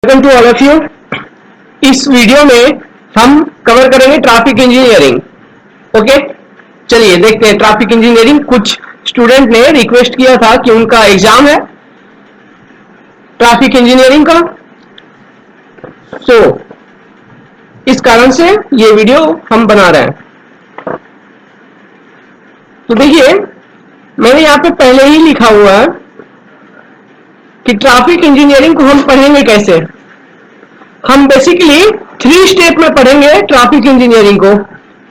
Welcome to all of you. इस video में हम कवर करेंगे ट्रैफिक इंजीनियरिंग। ओके, चलिए देखते हैं ट्रैफिक इंजीनियरिंग। कुछ स्टूडेंट ने रिक्वेस्ट किया था कि उनका एग्जाम है ट्रैफिक इंजीनियरिंग का, सो इस कारण से ये वीडियो हम बना रहे हैं। तो देखिए, मैंने यहां पे पहले ही लिखा हुआ है कि ट्रैफिक इंजीनियरिंग को हम पढ़ेंगे कैसे। हम बेसिकली 3 स्टेप में पढ़ेंगे ट्रैफिक इंजीनियरिंग को।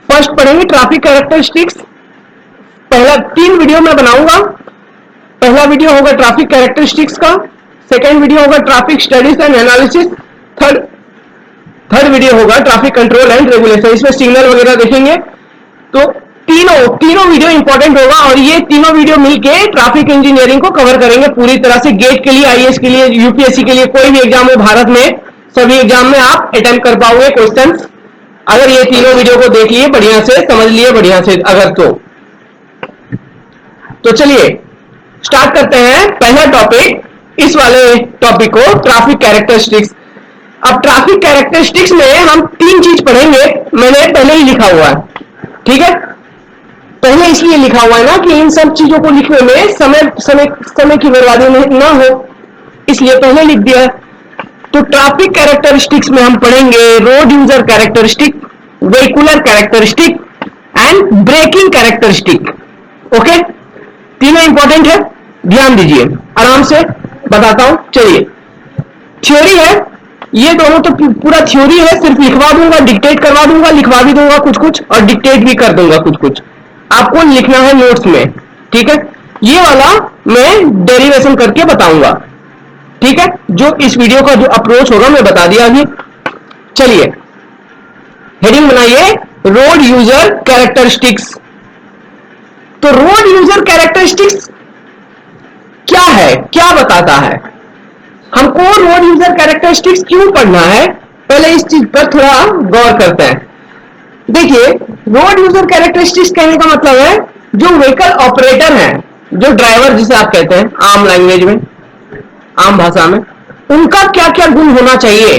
फर्स्ट पढ़ेंगे ट्रैफिक कैरेक्टरिस्टिक्स। पहला 3 वीडियो में बनाऊंगा। पहला वीडियो होगा ट्रैफिक कैरेक्टरिस्टिक्स का, सेकेंड वीडियो होगा traffic studies and analysis, third video होगा ट्रैफिक कंट्रोल एंड रेगुलेशन। इसमें सिग्नल वगैरह देखेंगे। तो तीनों वीडियो इंपॉर्टेंट होगा और ये तीनों वीडियो मिलके ट्रैफिक इंजीनियरिंग को कवर करेंगे पूरी तरह से। गेट के लिए, आईएएस के लिए, यूपीएससी के लिए, कोई भी एग्जाम हो भारत में, सभी एग्जाम में आप अटेम्प्ट कर पाओगे क्वेश्चंस अगर ये तीनों वीडियो को देख लिए बढ़िया से, समझ लिए बढ़िया से अगर तो चलिए स्टार्ट करते हैं पहला टॉपिक, इस वाले टॉपिक को, ट्रैफिक कैरेक्टरिस्टिक्स। अब ट्रैफिक कैरेक्टरिस्टिक्स में हम 3 चीज पढ़ेंगे, मैंने पहले ही लिखा हुआ है। ठीक है, पहले इसलिए लिखा हुआ है ना कि इन सब चीजों को लिखने में समय की बर्बादी ना हो, इसलिए पहले लिख दिया है। तो ट्रैफिक कैरेक्टरिस्टिक्स में हम पढ़ेंगे road user characteristic, vehicular characteristic and braking characteristic. Okay, तीनों इंपॉर्टेंट है, ध्यान दीजिए, आराम से बताता हूं। चलिए, थ्योरी है, ये दोनों तो पूरा थ्योरी है, सिर्फ लिखवा दूंगा, डिक्टेट करवा दूंगा, लिखवा भी दूंगा कुछ कुछ और डिक्टेट भी कर दूंगा कुछ कुछ, आपको लिखना है नोट्स में। ठीक है, ये वाला मैं डेरिवेशन करके बताऊंगा। ठीक है, जो इस वीडियो का जो अप्रोच होगा मैं बता दिया अभी। चलिए हेडिंग बनाइए, रोड यूजर कैरेक्टरिस्टिक्स। तो रोड यूजर कैरेक्टरिस्टिक्स क्या है, क्या बताता है, हमको रोड यूजर कैरेक्टरिस्टिक्स क्यों पढ़ना है, पहले इस चीज पर थोड़ा गौर करते हैं। देखिए, रोड यूजर कैरेक्टरिस्टिक्स कहने का मतलब है जो व्हीकल ऑपरेटर है, जो ड्राइवर जिसे आप कहते हैं आम लैंग्वेज में, आम भाषा में, उनका क्या क्या गुण होना चाहिए,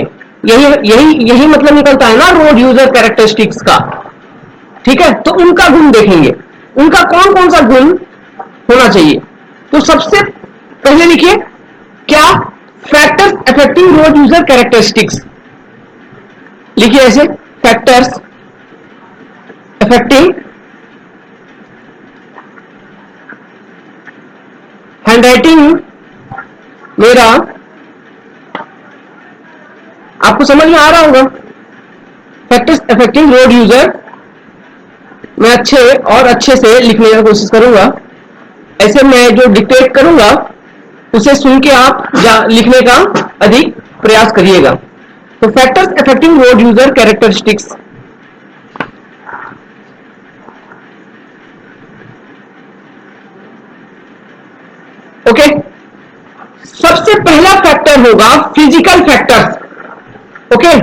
यही मतलब निकलता है ना रोड यूजर कैरेक्टरिस्टिक्स का। ठीक है, तो उनका गुण देखेंगे, उनका कौन कौन सा गुण होना चाहिए। तो सबसे पहले लिखिए क्या, factors affecting road user characteristics. लिखिए ऐसे, फैक्टर्स अफेक्टिंग, हैंडराइटिंग मेरा आपको समझ में आ रहा होगा। फैक्टर्स अफेक्टिंग रोड यूजर, मैं अच्छे से लिखने की कोशिश करूंगा। ऐसे मैं जो डिक्टेट करूंगा उसे सुन के आप लिखने का अधिक प्रयास करिएगा। तो factors affecting road user characteristics, okay. सबसे पहला फैक्टर होगा physical factors. Okay,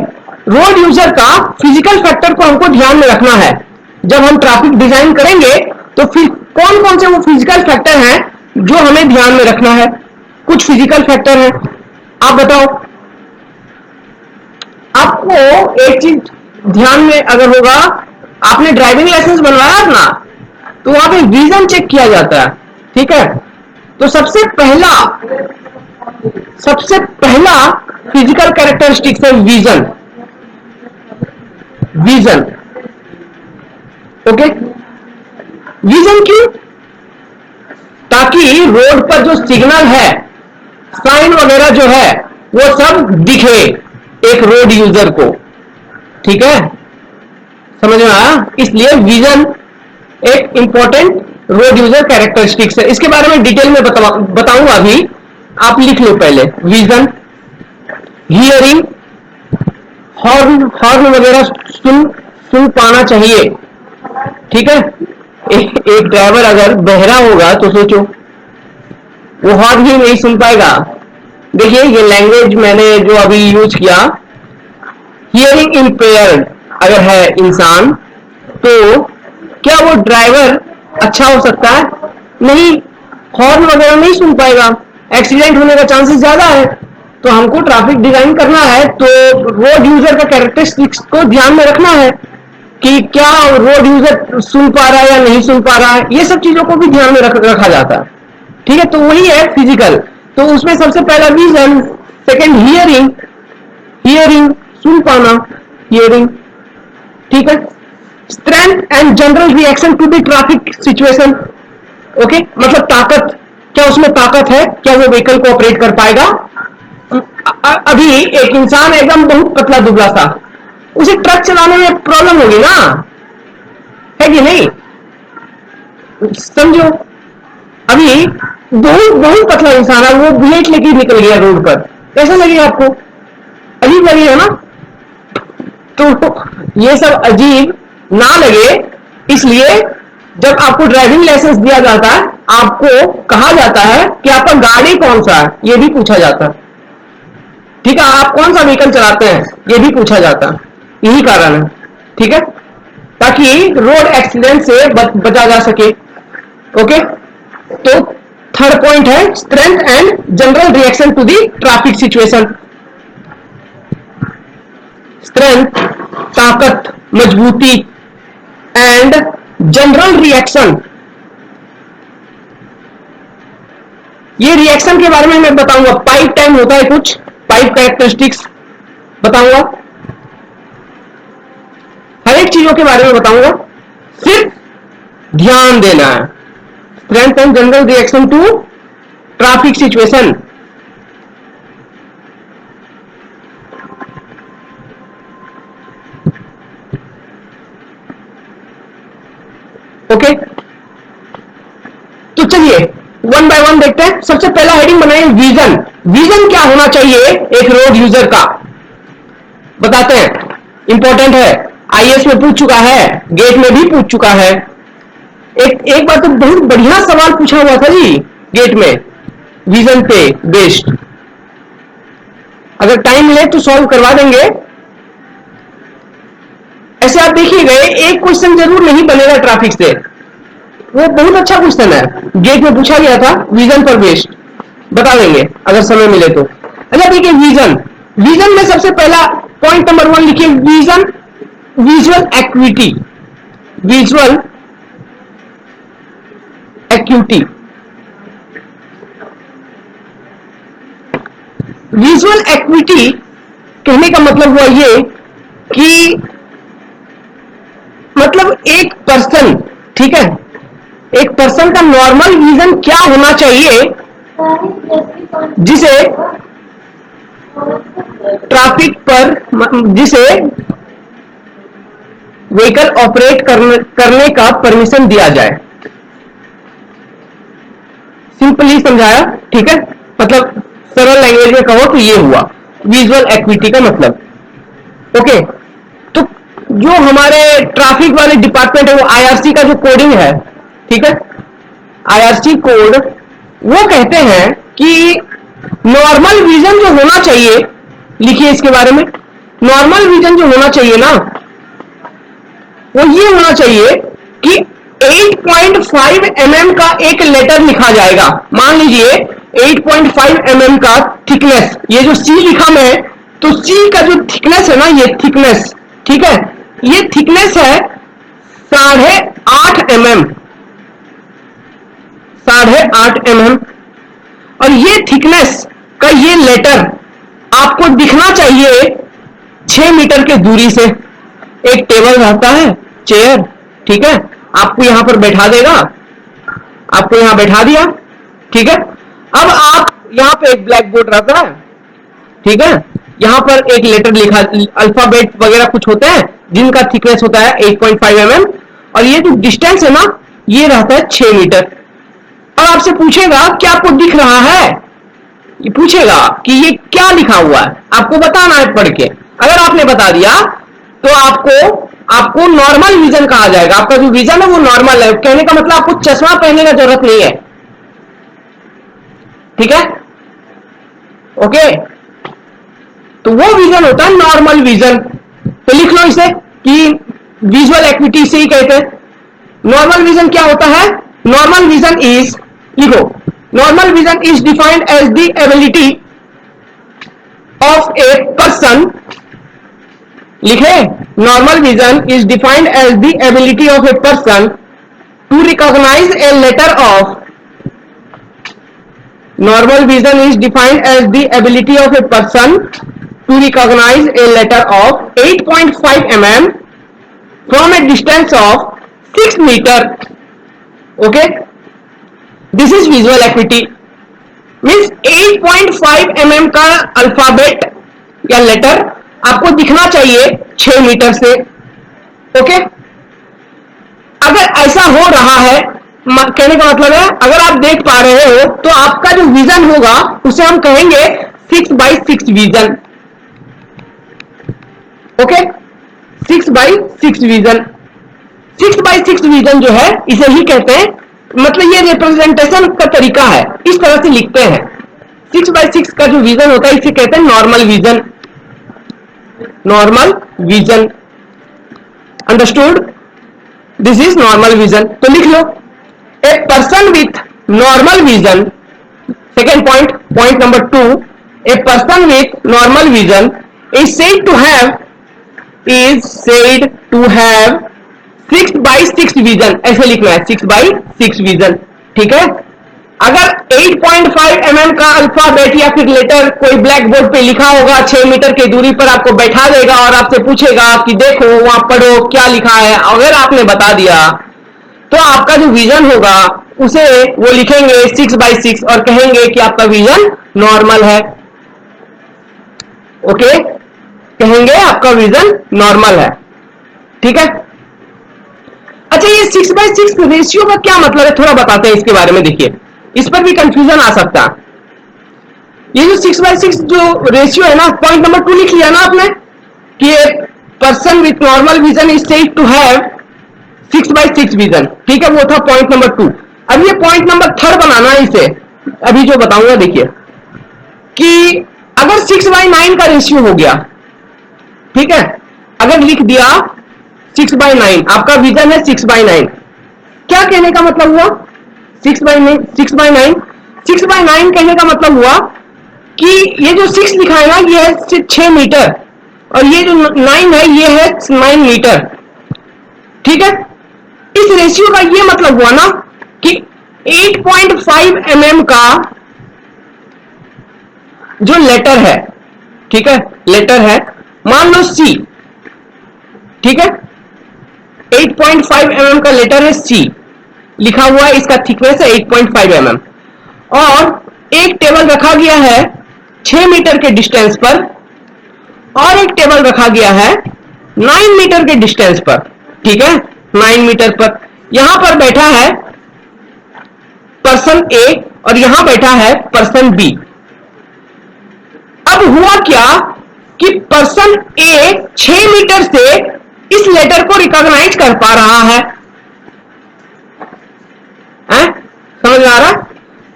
road user का फिजिकल फैक्टर को हमको ध्यान में रखना है। जब हम ट्रैफिक डिजाइन करेंगे तो फिर कौन कौन से वो फिजिकल फैक्टर हैं जो हमें ध्यान में रखना है। कुछ फिजिकल फैक्टर हैं, आप बताओ। आपको एक चीज ध्यान में अगर होगा, आपने ड्राइविंग लाइसेंस बनवाया अपना, तो वहां पे विजन चेक किया जाता है। ठीक है, तो सबसे पहला फिजिकल कैरेक्टरिस्टिक्स है विजन। ओके, विजन क्यों, ताकि रोड पर जो सिग्नल है, साइन वगैरह जो है, वो सब दिखे एक रोड यूजर को। ठीक है, समझ में आया, इसलिए विजन एक इंपॉर्टेंट रोड यूजर कैरेक्टरिस्टिक्स है। इसके बारे में डिटेल में बताऊंगा अभी, आप लिख लो पहले। विजन, हियरिंग, हॉर्न वगैरह सुन पाना चाहिए। ठीक है, एक ड्राइवर अगर बहरा होगा तो सोचो वो हॉर्न ही नहीं सुन पाएगा। देखिए, ये लैंग्वेज मैंने जो अभी यूज किया, हियरिंग इम्पेयर्ड अगर है इंसान, तो क्या वो ड्राइवर अच्छा हो सकता है? नहीं, हॉर्न वगैरह नहीं सुन पाएगा, एक्सीडेंट होने का चांसेस ज्यादा है। तो हमको ट्रैफिक डिजाइन करना है तो रोड यूजर का कैरेक्टरिस्टिक्स को ध्यान में रखना है कि क्या रोड यूजर सुन पा रहा है या नहीं सुन पा रहा है, ये सब चीजों को भी ध्यान में रखा जाता है। ठीक है, तो वही है फिजिकल। तो उसमें सबसे पहला विजन, सेकंड हियरिंग, हियरिंग सुन पाना, हियरिंग। ठीक है, strength and general reaction to the traffic situation. Okay, मतलब ताकत, क्या उसमें ताकत है, क्या वो व्हीकल को ऑपरेट कर पाएगा। अभी एक इंसान एकदम बहुत पतला दुबला सा, उसे ट्रक चलाने में प्रॉब्लम होगी ना, है कि नहीं, समझो। अभी बहुत बहुत पतला इंसान है, वो बुलेट लेके निकल गया रोड पर, कैसा लगेगा आपको? अजीब लगेगा ना। तो ये सब अजीब ना लगे, इसलिए जब आपको ड्राइविंग लाइसेंस दिया जाता है, आपको कहा जाता है कि आपका गाड़ी कौन सा है, ये भी पूछा जाता है। ठीक है, आप कौन सा व्हीकल चलाते हैं, ये भी पूछा जाता है, यही कारण है। ठीक है, ताकि रोड एक्सीडेंट से बचा जा सके। ओके, तो थर्ड पॉइंट है strength and general reaction to the traffic situation. Strength ताकत, मजबूती, एंड जनरल रिएक्शन, ये रिएक्शन के बारे में मैं बताऊंगा। पाइप टाइम होता है कुछ, पाइप कैरेक्टरिस्टिक्स बताऊंगा, हर एक चीजों के बारे में बताऊंगा, सिर्फ ध्यान देना है। Strength and general reaction to traffic situation. Okay, तो चलिए वन बाय वन देखते हैं। सबसे पहला हेडिंग बनाए विजन। विजन क्या होना चाहिए एक रोड यूजर का, बताते हैं, इंपॉर्टेंट है। आईएएस में पूछ चुका है, गेट में भी पूछ चुका है। एक बार तो बहुत बढ़िया सवाल पूछा हुआ था जी गेट में, विजन पे बेस्ड। अगर टाइम ले तो सॉल्व करवा देंगे। ऐसे आप देखिएगा, एक क्वेश्चन जरूर नहीं बनेगा ट्रैफिक से, वो बहुत अच्छा क्वेश्चन है, गेट में पूछा गया था, विजन पर बेस्ड, बता देंगे अगर समय मिले तो। अच्छा देखिए, विजन, विजन में सबसे पहला पॉइंट नंबर 1 लिखिए, vision, visual equity, visual acuity. Visual equity कहने का मतलब हुआ ये कि मतलब एक पर्सन, ठीक है, एक पर्सन का नॉर्मल विजन क्या होना चाहिए जिसे ट्रैफिक पर, जिसे व्हीकल ऑपरेट करने का परमिशन दिया जाए। सिंपली समझाया, ठीक है, मतलब सरल लैंग्वेज में कहो तो ये हुआ विजुअल एक्विटी का मतलब। ओके, तो जो हमारे ट्रैफिक वाले डिपार्टमेंट है, वो आईआरसी का जो कोडिंग है, ठीक है, आईआरसी कोड, वो कहते हैं कि नॉर्मल विजन जो होना चाहिए, लिखिए इसके बारे में, नॉर्मल विजन जो होना चाहिए ना, वो ये होना चाहिए कि 8.5 mm का एक लेटर लिखा जाएगा। मान लीजिए 8.5 mm का थिकनेस, ये जो सी लिखा मैं, तो सी का जो थिकनेस है ना, ये थिकनेस, ठीक है, ये थिकनेस है 8.5 mm, 8.5 mm, और ये थिकनेस का ये लेटर आपको दिखना चाहिए 6 मीटर के दूरी से। एक टेबल रहता है, चेयर, ठीक है, आपको यहां पर बैठा देगा, आपको यहां बैठा दिया, ठीक है। अब आप यहां पे एक ब्लैक बोर्ड रहता है, ठीक है, यहां पर एक लेटर लिखा, अल्फाबेट वगैरह कुछ होते हैं जिनका थिकनेस होता है 8.5 mm, और ये जो डिस्टेंस है ना, ये रहता है 6 मीटर। और आपसे पूछेगा कि आपको दिख रहा है, ये पूछेगा कि ये क्या लिखा हुआ है, आपको बताना है पढ़ के। अगर आपने बता दिया तो आपको नॉर्मल विजन कहा जाएगा। आपका जो विजन है वो नॉर्मल है, कहने का मतलब आपको चश्मा पहनने का जरूरत नहीं है, ठीक है, ओके। तो वो विजन होता है नॉर्मल विजन। तो लिख लो इसे कि विजुअल एक्विटी से ही कहते हैं। नॉर्मल विजन क्या होता है? नॉर्मल विजन इज, लिखो, normal vision is defined as the ability of a person, लिखे, normal vision is defined as the ability of a person to recognise a letter of, normal vision is defined as the ability of a person to recognize a letter of 8.5 mm from a distance of 6 meter. Okay, this is visual acuity, means 8.5 mm का alphabet या letter आपको दिखना चाहिए 6 metre से. Okay, अगर ऐसा हो रहा है, कहने का मतलब है अगर आप देख पा रहे हो तो आपका जो विजन होगा उसे हम कहेंगे 6x6 vision. Okay, 6x6 vision. 6x6 vision जो है इसे ही कहते हैं, मतलब ये रिप्रेजेंटेशन का तरीका है, इस तरह से लिखते हैं. 6x6 का जो विजन होता है इसे कहते हैं normal vision. Normal vision, understood? This is normal vision. तो लिख लो, a person with normal vision, second point number 2, a person with normal vision is said to have 6x6 vision. ऐसे लिखना है, 6x6 विजन. ठीक है, अगर 8.5 mm का alphabet या फिर लेटर कोई ब्लैक बोर्ड पे लिखा होगा 6 मीटर की दूरी पर, आपको बैठा देगा और आपसे पूछेगा कि देखो वहां पढ़ो क्या लिखा है, अगर आपने बता दिया तो आपका जो विजन होगा उसे वो लिखेंगे 6x6 और कहेंगे कि आपका विजन नॉर्मल है. ओके, कहेंगे आपका विजन नॉर्मल है. ठीक है, अच्छा ये 6x6 रेशियो का क्या मतलब है थोड़ा बताते हैं इसके बारे में. देखिए, इस पर भी कंफ्यूजन आ सकता है. ये जो 6x6 जो रेशियो है ना, पॉइंट नंबर 2 लिख लिया ना आपने कि person with normal vision is said to have 6x6 vision. ठीक है, वो था पॉइंट नंबर 2. अब ये पॉइंट नंबर 3 बनाना है इसे, अभी जो बताऊंगा. देखिए कि अगर 6/9 का रेशियो हो गया, ठीक है, अगर लिख दिया 6/9, आपका विजन है 6/9, क्या कहने का मतलब हुआ? 6/9 कहने का मतलब हुआ कि ये जो 6 लिखा है ना ये है 6 मीटर और ये जो 9 है ये है 9 मीटर. ठीक है, इस रेशियो का ये मतलब हुआ ना कि 8.5 mm का जो लेटर है, ठीक है, लेटर है, मान लो C. ठीक है, 8.5 mm का लेटर है C लिखा हुआ है, इसका थिकनेस है 8.5 mm और एक टेबल रखा गया है 6 मीटर के डिस्टेंस पर और एक टेबल रखा गया है 9 मीटर के डिस्टेंस पर. ठीक है, 9 मीटर पर यहां पर बैठा है पर्सन ए और यहां बैठा है पर्सन बी. अब हुआ क्या कि पर्सन ए 6 मीटर से इस लेटर को रिकॉग्नाइज कर पा रहा है. समझ में आ रहा?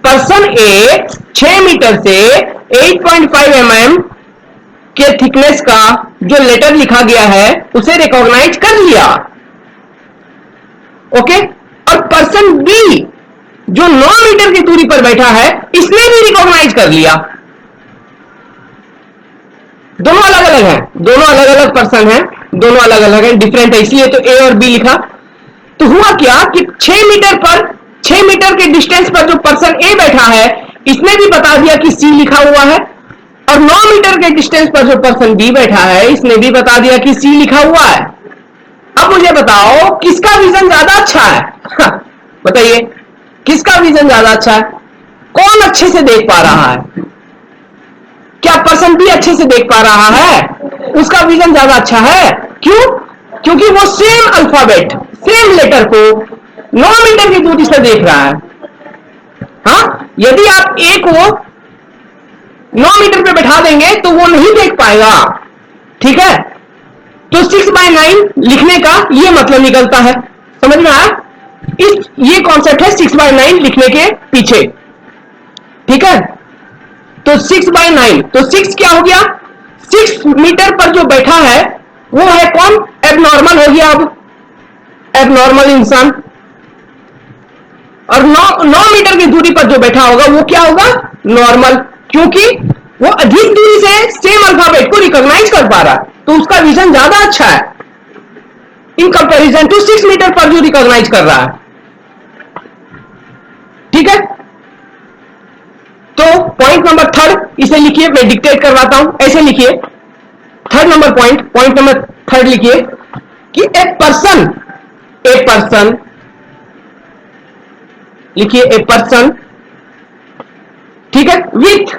पर्सन ए 6 मीटर से 8.5 mm के थिकनेस का जो लेटर लिखा गया है उसे रिकॉग्नाइज कर लिया. ओके, और पर्सन बी जो 9 मीटर की दूरी पर बैठा है इसने भी रिकॉग्नाइज कर लिया. दोनों अलग अलग हैं, दोनों अलग अलग पर्सन हैं, दोनों अलग अलग हैं, डिफरेंट है, इसलिए तो ए और बी लिखा. तो हुआ क्या कि 6 मीटर के डिस्टेंस पर जो पर्सन ए बैठा है इसने भी बता दिया कि सी लिखा हुआ है और 9 मीटर के डिस्टेंस पर जो पर्सन बी बैठा है इसने भी बता दिया कि सी लिखा हुआ है. अब मुझे बताओ किसका विजन ज्यादा अच्छा है? बताइए किसका विजन ज्यादा अच्छा है? कौन अच्छे से देख पा रहा है? क्या पर्सन बी अच्छे से देख पा रहा है? उसका विजन ज्यादा अच्छा है. क्यों? क्योंकि वो सेम अल्फाबेट, सेम लेटर को 9 मीटर की दूरी से देख रहा है. हाँ, यदि आप ए को 9 मीटर पे बैठा देंगे तो वो नहीं देख पाएगा. ठीक है, तो 6/9 लिखने का ये मतलब निकलता है. समझ में आया? ये कॉन्सेप्ट है 6/9 लिखने के पीछे. ठीक है, तो 6/9, तो 6 क्या हो गया? 6 मीटर पर जो बैठा है वो है कौन? एबनॉर्मल हो गया. अब एबनॉर्मल इंसान. और 9 मीटर की दूरी पर जो बैठा होगा वो क्या होगा? नॉर्मल. क्योंकि वो अधिक दूरी से सेम अल्फाबेट को रिकॉग्नाइज कर पा रहा है, तो उसका विजन ज्यादा अच्छा है इन कंपैरिजन टू 6 मीटर पर जो रिकॉग्नाइज कर रहा है। ठीक है, तो पॉइंट नंबर थर्ड इसे लिखिए, मैं डिक्टेट करवाता हूं, ऐसे लिखिए third number point number third लिखिए कि ए पर्सन लिखिए, ए पर्सन, ठीक है, विथ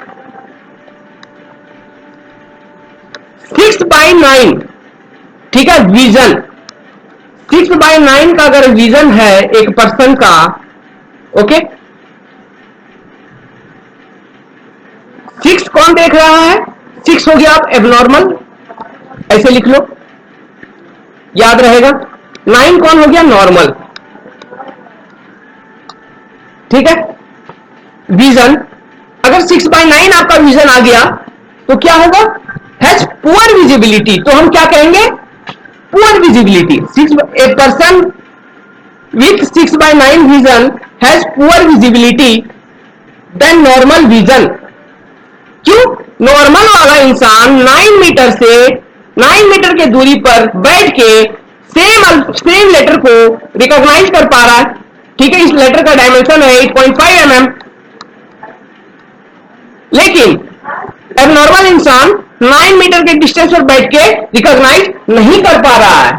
6/9, ठीक है, विजन 6/9 का अगर विजन है एक पर्सन का, ओके, 6 कौन देख रहा है, 6 हो गया आप एबनॉर्मल, ऐसे लिख लो, याद रहेगा। 9 कौन हो गया, नॉर्मल, ठीक है। विजन अगर 6/9 आपका विजन आ गया तो क्या होगा, हैज पुअर विजिबिलिटी, तो हम क्या कहेंगे, poor visibility. A person with 6/9 vision has poor visibility then normal vision. क्यों, नॉर्मल वाला इंसान 9 मीटर के दूरी पर बैठ के सेम लेटर को रिकॉग्नाइज कर पा रहा है, ठीक है, इस लेटर का डायमेंशन है 8.5 mm, लेकिन एबनॉर्मल इंसान 9 मीटर के डिस्टेंस पर बैठ के रिकॉग्नाइज नहीं कर पा रहा है,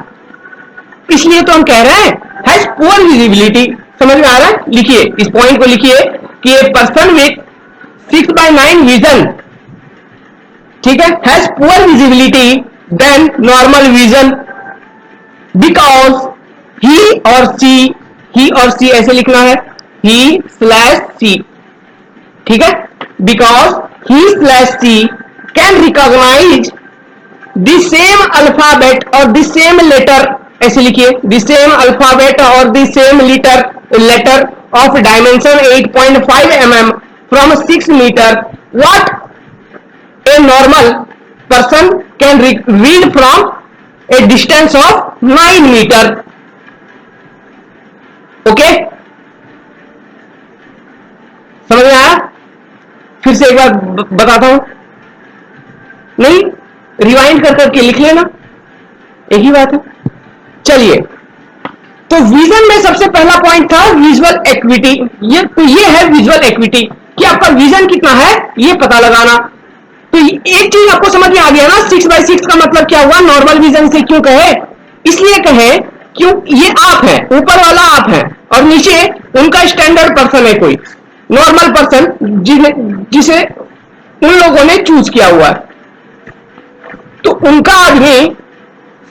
इसलिए तो हम कह रहे हैं हैज पुअर विजिबिलिटी। समझ में आ रहा है, लिखिए इस पॉइंट को लिखिए कि ए पर्सन विथ 6/9 विजन, ठीक है, has poor visibility then normal vision because he और सी ऐसे लिखना है, he/c, ठीक है, because he/c can recognize the same alphabet और द सेम लेटर, ऐसे लिखिए, द सेम अल्फाबेट और the same letter of dimension 8.5 mm from 6 metre what a normal person can read from a distance of 9 meter, okay, समझ में आया? फिर से एक बार बताता हूं, नहीं रिवाइंड कर करके लिख लेना, एक ही बात है। चलिए, तो विजन में सबसे पहला पॉइंट था विजुअल एक्विटी, ये है विजुअल एक्विटी कि आपका विजन कितना है ये पता लगाना। तो एक चीज आपको समझ में आ गया ना, 6/6 का मतलब क्या हुआ, नॉर्मल विजन से क्यों कहे, इसलिए कहे क्यों ये आप है, ऊपर वाला आप है और नीचे उनका स्टैंडर्ड पर्सन है, कोई नॉर्मल पर्सन जिसे उन लोगों ने चूज किया हुआ है, तो उनका आदमी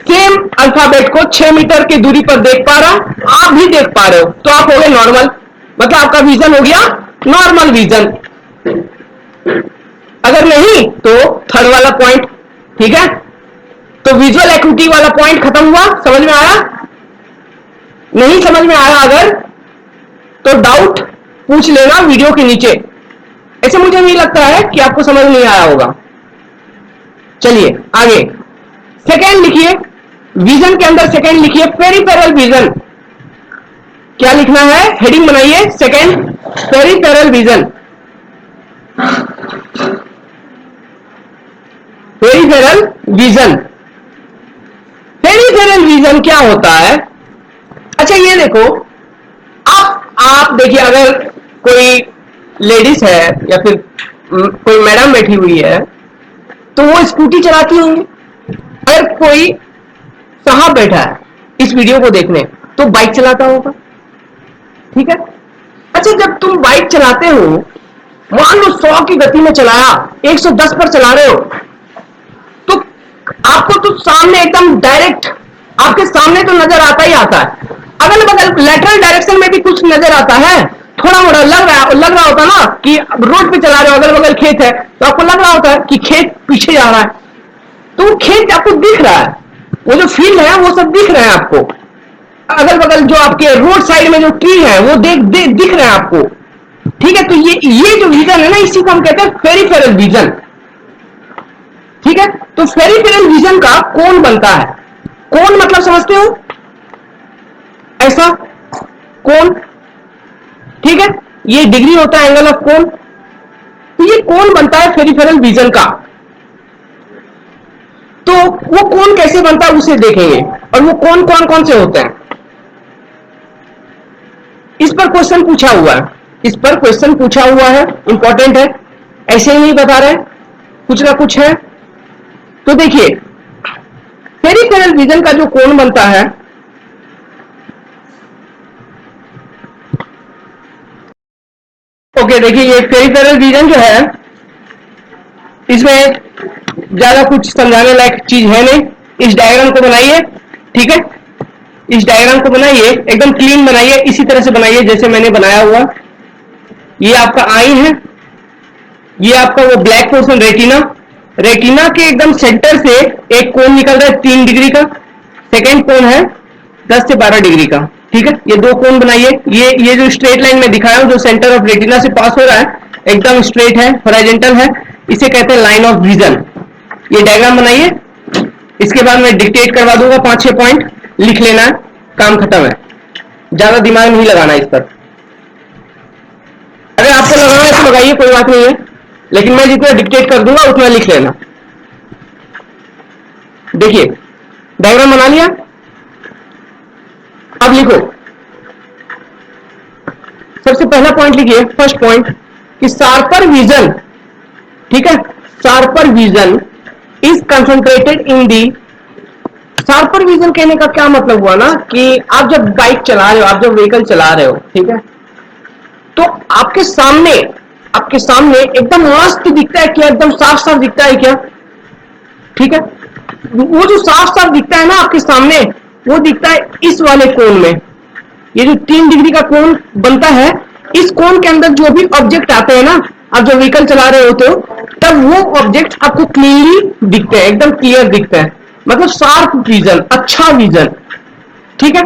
सेम अल्फाबेट को 6 मीटर की दूरी पर देख पा रहा, आप भी देख पा रहे हो, तो आप हो गए नॉर्मल, मतलब आपका विजन हो गया नॉर्मल विजन। अगर नहीं तो थर्ड वाला पॉइंट, ठीक है, तो विजुअल एक्विटी वाला पॉइंट खत्म हुआ, समझ में आया? नहीं समझ में आया अगर तो डाउट पूछ लेना वीडियो के नीचे, ऐसे मुझे नहीं लगता है कि आपको समझ नहीं आया होगा। चलिए आगे, सेकेंड लिखिए, विजन के अंदर सेकेंड लिखिए पेरिफेरल विजन। क्या लिखना है, हेडिंग बनाइए, second peripheral vision. Peripheral vision, peripheral vision क्या होता है? अच्छा ये देखो, आप देखिए, अगर कोई लेडीज है या फिर कोई मैडम बैठी हुई है तो वो स्कूटी चलाती होंगी, अगर कोई साहब बैठा है इस वीडियो को देखने तो बाइक चलाता होगा, ठीक है। अच्छा जब तुम बाइक चलाते हो, मान लो 100 की गति में चलाया, 110 पर चला रहे हो, तो आपको तो सामने एकदम डायरेक्ट आपके सामने तो नजर आता ही आता है, अगल बगल लेटरल डायरेक्शन में भी कुछ नजर आता है, थोड़ा मोड़ा लग रहा होता ना कि रोड पे चला रहे हो, अगल बगल खेत है तो आपको लग रहा होता है कि खेत पीछे जा रहा है, तो वो खेत आपको दिख रहा है, वो जो फील्ड है वो सब दिख रहे हैं आपको, अगल बगल जो आपके रोड साइड में जो ट्री है वो दिख रहे हैं आपको, ठीक है। तो ये जो विजन है ना, इसी को हम कहते हैं पेरिफेरल विजन, ठीक है। तो पेरिफेरल विजन का कोण बनता है, कोण मतलब समझते हो, ऐसा कोण, ठीक है, ये डिग्री होता है एंगल ऑफ कोण, तो ये कोन बनता है पेरिफेरल विजन का। तो वो कोन कैसे बनता है उसे देखेंगे, और वो कोन कौन कौन से होते हैं, इस पर क्वेश्चन पूछा हुआ है, इस पर क्वेश्चन पूछा हुआ है, इंपॉर्टेंट है, ऐसे ही नहीं बता रहे, कुछ ना कुछ है। तो देखिए पेरिफेरल विजन का जो कोण बनता है, ओके देखिए ये पेरिफेरल विजन जो है इसमें ज्यादा कुछ समझाने लायक चीज है नहीं। इस डायग्राम को बनाइए, ठीक है, इस डायग्राम को बनाइए, एकदम क्लीन बनाइए, इसी तरह से बनाइए जैसे मैंने बनाया हुआ। ये आपका आई है, ये आपका वो ब्लैक पोर्शन रेटिना, रेटिना के एकदम सेंटर से एक कोण निकल रहा है 3 डिग्री का, सेकेंड कोण है 10 से 12 डिग्री का, ठीक है। ये दो कोण बनाइए। ये जो स्ट्रेट लाइन में दिखाया हूं जो सेंटर ऑफ रेटिना से पास हो रहा है एकदम स्ट्रेट है, हॉरिजॉन्टल है, इसे कहते हैं लाइन ऑफ विजन। ये डायग्राम बनाइए, इसके बाद मैं डिक्टेट करवा दूंगा 5-6 पॉइंट, लिख लेना है, काम खत्म है, ज्यादा दिमाग नहीं लगाना इस पर। अगर आपको लगाना है तो लगाइए, कोई बात नहीं है, लेकिन मैं जितना डिक्टेट कर दूंगा उतना लिख लेना। देखिए डायग्राम बना लिया, अब लिखो। सबसे पहला पॉइंट लिखिए, फर्स्ट पॉइंट कि शार्पर विजन, ठीक है, sharper vision is concentrated in the. Sharper vision कहने का क्या मतलब हुआ ना कि आप जब बाइक चला रहे हो, आप जब व्हीकल चला रहे हो, ठीक है, तो आपके सामने एकदम मस्त दिखता है क्या, एकदम साफ साफ दिखता है क्या, ठीक है। वो जो साफ साफ दिखता है ना आपके सामने, वो दिखता है इस वाले कोण में। ये जो 3 डिग्री का कोण बनता है, इस कोण के अंदर जो भी ऑब्जेक्ट आते हैं ना, आप जब व्हीकल चला रहे हो तो तब वो ऑब्जेक्ट आपको क्लियरली दिखते हैं, एकदम क्लियर दिखते हैं, मतलब शार्प विजन, अच्छा विजन, ठीक है।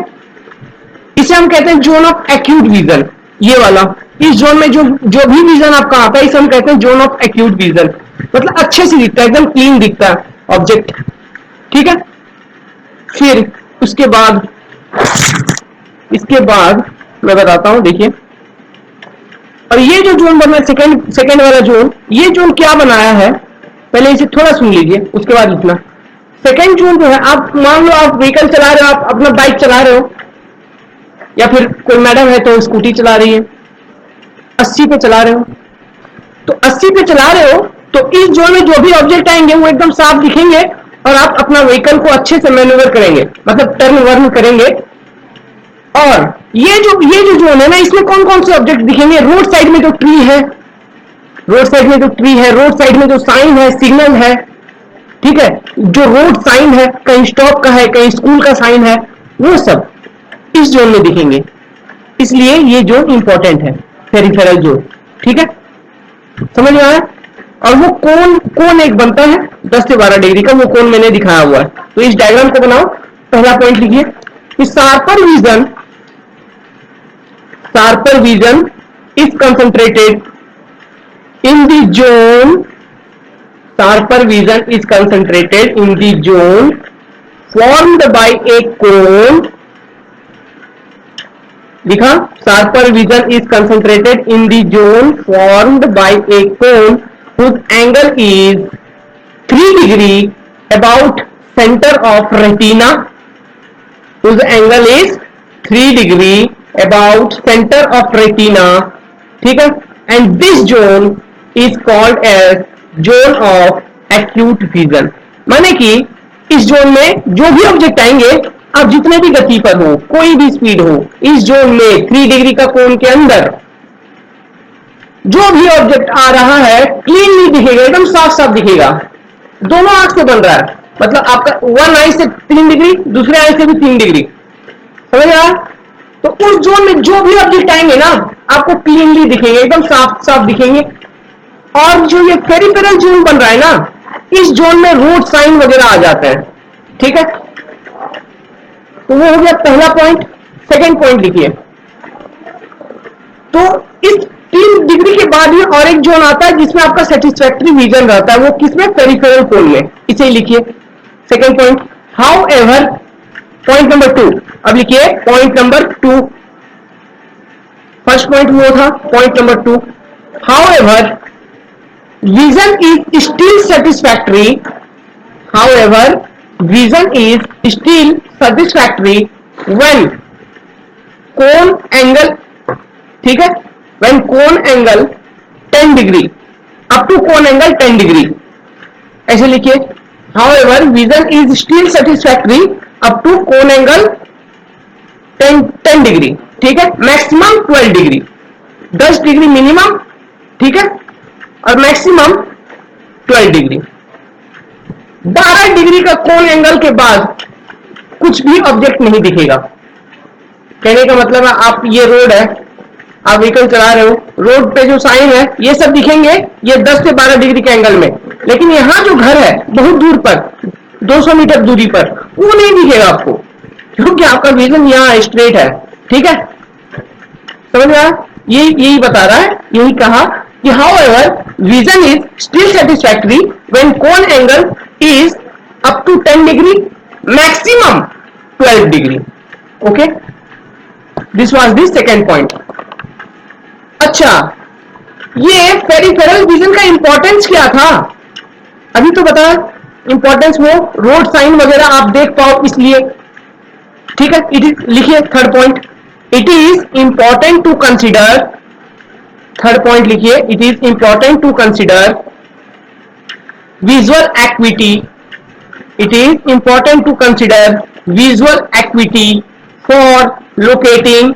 इसे हम कहते हैं जोन ऑफ एक्यूट विजन। ये वाला, इस जोन में जो भी विजन आपका आता है इसे हम कहते हैं जोन ऑफ एक्यूट विजन, मतलब अच्छे से दिखता है, एकदम क्लीन दिखता है ऑब्जेक्ट, ठीक है। फिर उसके बाद इसके बाद मैं बताता हूं, देखिए। और ये जो जोन बना है सेकंड वाला जोन, ये जोन क्या बनाया है, पहले इसे थोड़ा सुन लीजिए उसके बाद लिखना। सेकंड जोन जो है, आप मान लो आप व्हीकल चला रहे हो, आप अपना बाइक चला रहे हो, या फिर कोई मैडम है तो स्कूटी चला रही है, 80 पे चला रहे हो, तो 80 पे चला रहे हो तो इस जोन में जो भी ऑब्जेक्ट आएंगे वो एकदम साफ दिखेंगे और आप अपना व्हीकल को अच्छे से मैन्यूवर करेंगे, मतलब टर्न वर्न करेंगे। और ये जो जोन है ना, इसमें कौन कौन से ऑब्जेक्ट दिखेंगे, रोड साइड में जो ट्री है, रोड साइड में जो ट्री है, रोड साइड में जो साइन है, सिग्नल है, ठीक है, जो रोड साइन है, कहीं स्टॉप का है, कहीं स्कूल का साइन है, वो सब इस जोन में दिखेंगे। इसलिए ये जोन इंपॉर्टेंट है, पेरिफेरल जोन, ठीक है, समझ में आया। और वो कोण एक बनता है 10 से 12 डिग्री का, वो कोण मैंने दिखाया हुआ है। तो इस डायग्राम को बनाओ, पहला पॉइंट लिखिए कि sharper vision is concentrated in the zone, sharper vision is concentrated in the zone formed by a cone, लिखा, sharper vision is concentrated in the zone formed by a cone whose angle is 3 degree about center of retina, whose angle is 3 degree about center of retina, ठीक है। and this zone is called as zone of acute vision, माने कि इस zone में जो भी object आएंगे, आप जितने भी गति पर हो, कोई भी स्पीड हो, इस जोन में 3 डिग्री का कोण के अंदर जो भी ऑब्जेक्ट आ रहा है क्लीनली दिखेगा, एकदम साफ साफ दिखेगा, दोनों आंख से बन रहा है, मतलब आपका वन आई से 3 डिग्री, दूसरे आई से भी 3 डिग्री, समझ रहा है। तो उस जोन में जो भी ऑब्जेक्ट आएंगे ना, आपको क्लीनली दिखेंगे, एकदम साफ साफ दिखेंगे। और जो ये पेरिफेरल जोन बन रहा है ना, इस जोन में रोड साइन वगैरह आ जाते हैं, ठीक है। तो वो हो गया पहला पॉइंट। सेकेंड पॉइंट लिखिए, तो इस 3 डिग्री के बाद ही और एक जोन आता है जिसमें आपका सेटिस्फैक्टरी विजन रहता है, वो किसमें, पेरिफेरल कोण में, इसे लिखिए second point. How ever, point number 2, अब लिखिए पॉइंट नंबर 2, फर्स्ट पॉइंट वो था, point number 2, how ever vision is still satisfactory, however vision is still satisfactory when cone angle, ठीक है, when cone angle 10 degree up to cone angle 10 degree, ऐसे लिखिए, however vision is still satisfactory up to cone angle 10 degree, ठीक है, maximum 12 degree, 10 degree minimum, ठीक है, और maximum 12 degree. 12 degree का कोन एंगल के बाद कुछ भी ऑब्जेक्ट नहीं दिखेगा। कहने का मतलब है आप, ये रोड है, आप व्हीकल चला रहे हो, रोड पे जो साइन है ये सब दिखेंगे, ये 10 से 12 डिग्री के एंगल में, लेकिन यहाँ जो घर है बहुत दूर पर 200 मीटर दूरी पर, वो नहीं दिखेगा आपको, क्योंकि आपका विजन यहाँ स्ट्रेट है, ठीक है, समझ में आया? यही बता रहा है, यही कहा कि however vision is still satisfactory when cone angle is up to 10 degree, maximum 12 degree. Okay, this was the second point. अच्छा, ये पेरिफेरल विजन का इंपॉर्टेंस क्या था? अभी तो बता, इंपॉर्टेंस वो रोड साइन वगैरह आप देख पाओ इसलिए, ठीक है। इट इज, लिखिए third point, it is important to consider, third point लिखिए, it is important to consider visual acuity, it is important to consider visual acuity for locating,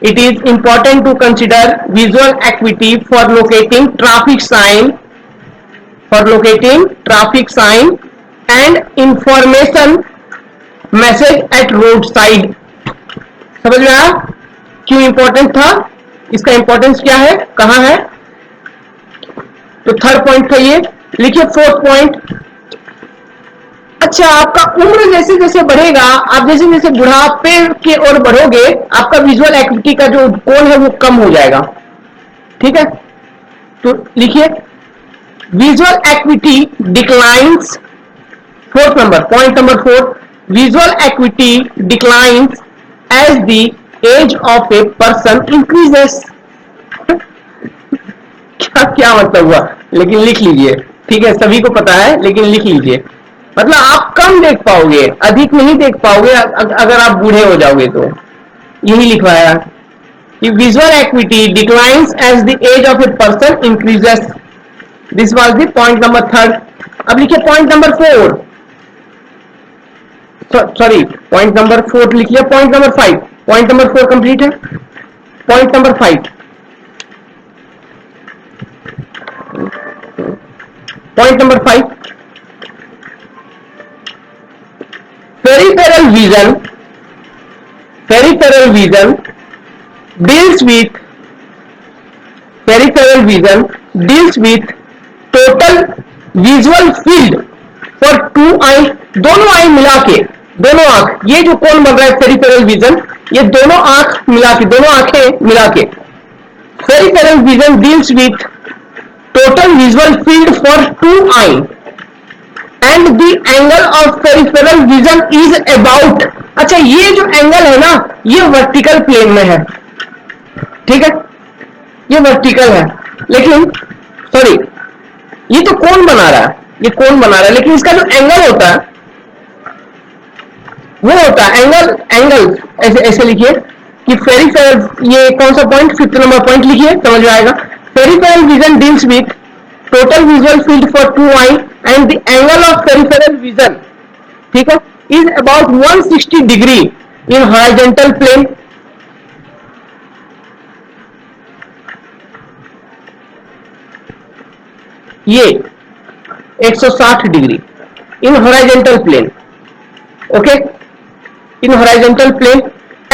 it is important to consider visual acuity for locating traffic sign, and information message at roadside. समझ में आया क्यों important था, इसका importance क्या है, कहां है? तो थर्ड पॉइंट था ये, लिखिए फोर्थ पॉइंट। अच्छा, आपका उम्र जैसे जैसे बढ़ेगा, आप जैसे जैसे बुढ़ापे के ओर बढ़ोगे, आपका विजुअल एक्टिविटी का जो कोण है वो कम हो जाएगा, ठीक है। तो लिखिए visual activity declines, fourth number, point number 4, visual activity declines as the age of a person increases. क्या मतलब हुआ, लेकिन लिख लीजिए, ठीक है, सभी को पता है, लेकिन लिख लीजिए, मतलब आप कम देख पाओगे, अधिक नहीं देख पाओगे अगर आप बूढ़े हो जाओगे, तो यही लिखवाया कि visual activity declines as the age of a person increases. This was the point number 3। अब लिखिए point number 4, sorry point number 4 लिखिए, point number 5, point number 4 complete है, point number 5, point number 5, peripheral vision deals with total visual field for two eye, दोनों आई मिला के, दोनों आंख, ये जो कौन बन रहा है पेरिफेरल विजन, ये दोनों आंख मिला के, दोनों आंखें मिला के, peripheral vision deals with total visual field for two eye and the angle of peripheral vision is about. अच्छा, ये जो एंगल है ना, ये वर्टिकल प्लेन में है, ठीक है, ये वर्टिकल है, लेकिन सॉरी ये तो कौन बना रहा है, ये कौन बना रहा है, लेकिन इसका जो एंगल होता है वो होता है एंगल ऐसे ऐसे लिखिए कि पेरिफेरल, ये कौन सा पॉइंट, 5th नंबर पॉइंट लिखिए, समझ में आएगा। Peripheral vision deals with total visual field for two eye and the angle of peripheral vision, ठीक है, is about 160 degree in horizontal plane, ये 160 degree in horizontal plane, okay, in horizontal plane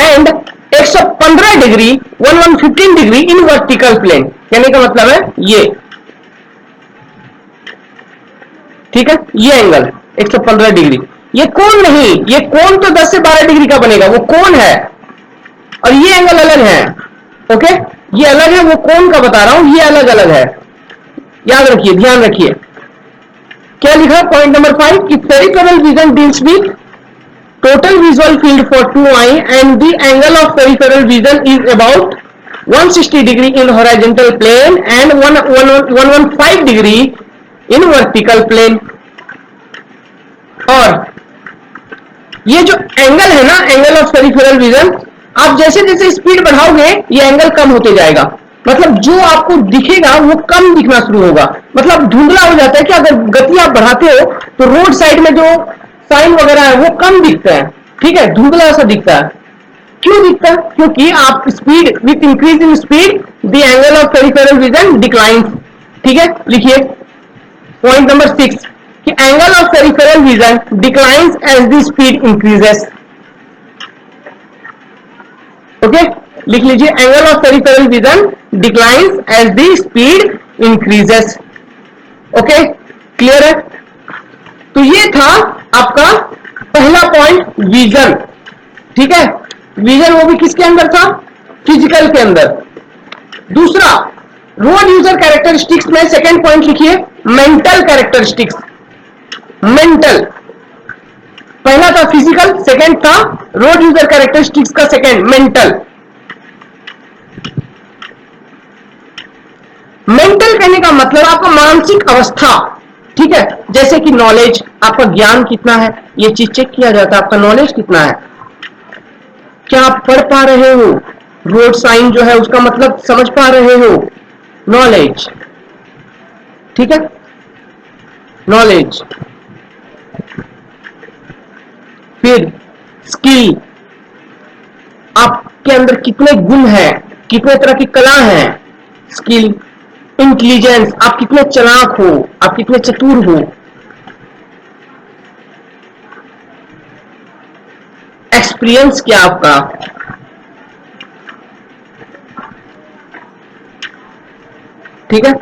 and 115 degree 115 degree in vertical plane। कहने का मतलब है ये, ठीक है, ये एंगल 115 डिग्री, ये कोण नहीं, ये कोण तो 10 से 12 डिग्री का बनेगा, वो कोण है, और ये एंगल अलग है, ओके, ये अलग है, वो कोण का बता रहा हूं, ये अलग अलग है, याद रखिए, ध्यान रखिए। क्या लिखा पॉइंट नंबर 5 कि peripheral vision deals with total visual field for two eye and the angle of peripheral vision is about 160 degree in horizontal plane and 115 degree in vertical plane. और ये जो एंगल है ना, एंगल ऑफ पेरिफेरल विजन, आप जैसे जैसे speed बढ़ाओगे ये angle कम होते जाएगा। मतलब जो आपको दिखेगा वो कम दिखना शुरू होगा, मतलब धुंधला हो जाता है कि अगर गति आप बढ़ाते हो तो रोड साइड में जो साइन वगैरह है वो कम दिखता है, ठीक है, धुंधला सा दिखता है। क्यों दिखता है? क्योंकि आप speed, with increase in speed the angle of peripheral vision declines. ठीक है, लिखिए पॉइंट नंबर 6 कि angle of peripheral vision declines as the speed increases. Okay, लिख लीजिए angle of peripheral vision declines as the speed increases. Okay, clear है? तो ये था आपका पहला पॉइंट, विजन। ठीक है, विजन वो भी किसके अंदर था? फिजिकल के अंदर। दूसरा, रोड यूजर कैरेक्टरिस्टिक्स में सेकेंड पॉइंट लिखिए, मेंटल कैरेक्टरिस्टिक्स। मेंटल, पहला था फिजिकल, सेकेंड था रोड यूजर कैरेक्टरिस्टिक्स का सेकेंड मेंटल। मेंटल कहने का मतलब आपका मानसिक अवस्था। ठीक है, जैसे कि नॉलेज, आपका ज्ञान कितना है, ये चीज चेक किया जाता है, आपका नॉलेज कितना है, क्या आप पढ़ पा रहे हो, रोड साइन जो है उसका मतलब समझ पा रहे हो, नॉलेज। ठीक है, नॉलेज। फिर स्किल, आपके अंदर कितने गुण हैं, कितने तरह की कला है, स्किल। इंटेलिजेंस, आप कितने चालाक हो, आप कितने चतुर हो। एक्सपीरियंस क्या आपका, ठीक है।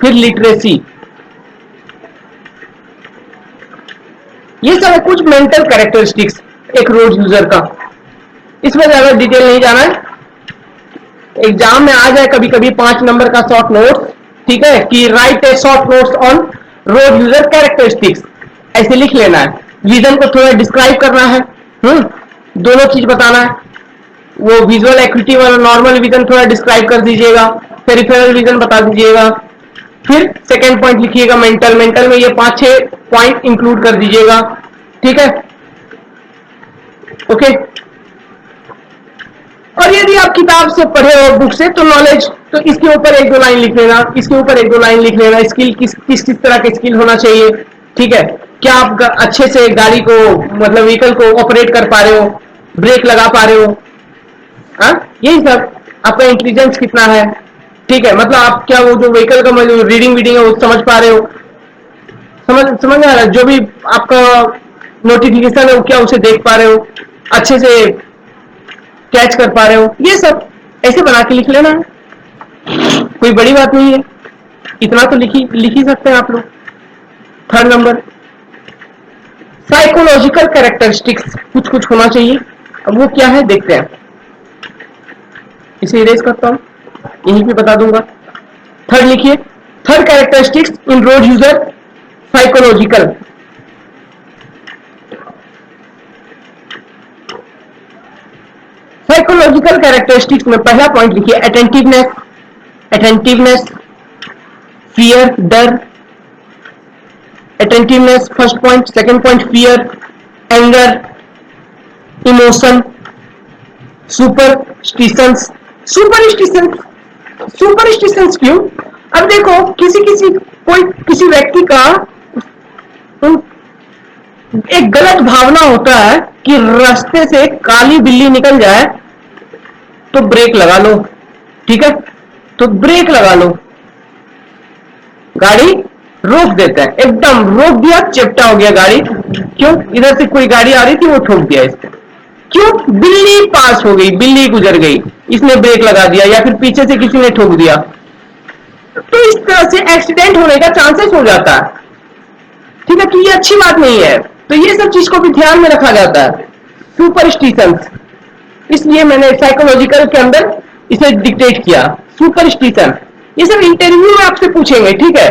फिर लिटरेसी, ये सब है कुछ मेंटल कैरेक्टरिस्टिक्स एक रोड यूजर का। इसमें ज्यादा डिटेल नहीं जाना है, एग्जाम में आ जाए कभी कभी 5 नंबर का शॉर्ट नोट्स, ठीक है, कि right A short notes on road user characteristics, ऐसे लिख लेना है। विजन को थोड़ा डिस्क्राइब करना है, दोनों चीज बताना है। वो विजुअल एक्यूटी वाला नॉर्मल विजन थोड़ा डिस्क्राइब कर दीजिएगा, पेरिफेरल विजन बता दीजिएगा। फिर सेकेंड पॉइंट लिखिएगा मेंटल, मेंटल में ये 5-6 पॉइंट इंक्लूड कर दीजिएगा। ठीक है, ओके। और यदि आप किताब से पढ़े हो, बुक से, तो नॉलेज, तो इसके ऊपर 1-2 लाइन लिख लेना, इसके ऊपर 1-2 लाइन लिख लेना। स्किल, किस किस तरह के स्किल होना चाहिए, ठीक है, क्या आप अच्छे से गाड़ी को, मतलब व्हीकल को ऑपरेट कर पा रहे हो, ब्रेक लगा पा रहे हो, यही सब। आपका इंटेलिजेंस कितना है, ठीक है, मतलब आप क्या वो जो व्हीकल का रीडिंग वीडिंग है वो समझ पा रहे हो, समझ आ रहा है, जो भी आपका नोटिफिकेशन है वो क्या उसे देख पा रहे हो, अच्छे से कैच कर पा रहे हो, ये सब ऐसे बना के लिख लेना है, कोई बड़ी बात नहीं है, इतना तो लिख ही सकते हैं आप लोग। थर्ड नंबर, साइकोलॉजिकल कैरेक्टरिस्टिक्स कुछ होना चाहिए। अब वो क्या है देखते हैं, इसे इरेज करता हूं, यहीं पे बता दूंगा। थर्ड लिखिए, third characteristics in road user psychological. Psychological characteristics में पहला पॉइंट लिखिए अटेंटिवनेस, अटेंटिवनेस, फियर, डर, attentiveness first point. Second point fear, anger, emotion, superstitions. Superstitions क्यों? अब देखो किसी व्यक्ति का एक गलत भावना होता है कि रास्ते से काली बिल्ली निकल जाए तो ब्रेक लगा लो, ठीक है, तो ब्रेक लगा लो, गाड़ी रोक देता है, एकदम रोक दिया, चेप्टा हो गया गाड़ी। क्यों? इधर से कोई गाड़ी आ रही थी वो ठोक दिया इसको। क्यों? बिल्ली पास हो गई, बिल्ली गुजर गई, इसने ब्रेक लगा दिया, या फिर पीछे से किसी ने ठोक दिया, तो इस तरह से एक्सीडेंट होने का चांसेस हो जाता है, ठीक है, तो ये अच्छी बात नहीं है। तो ये सब चीज को भी ध्यान में रखा जाता है, सुपरस्टिशंस। इसलिए मैंने साइकोलॉजिकल के अंदर इसे डिक्टेट किया, सुपरस्टिशन। ये सब इंटरव्यू में आपसे पूछेंगे, ठीक है,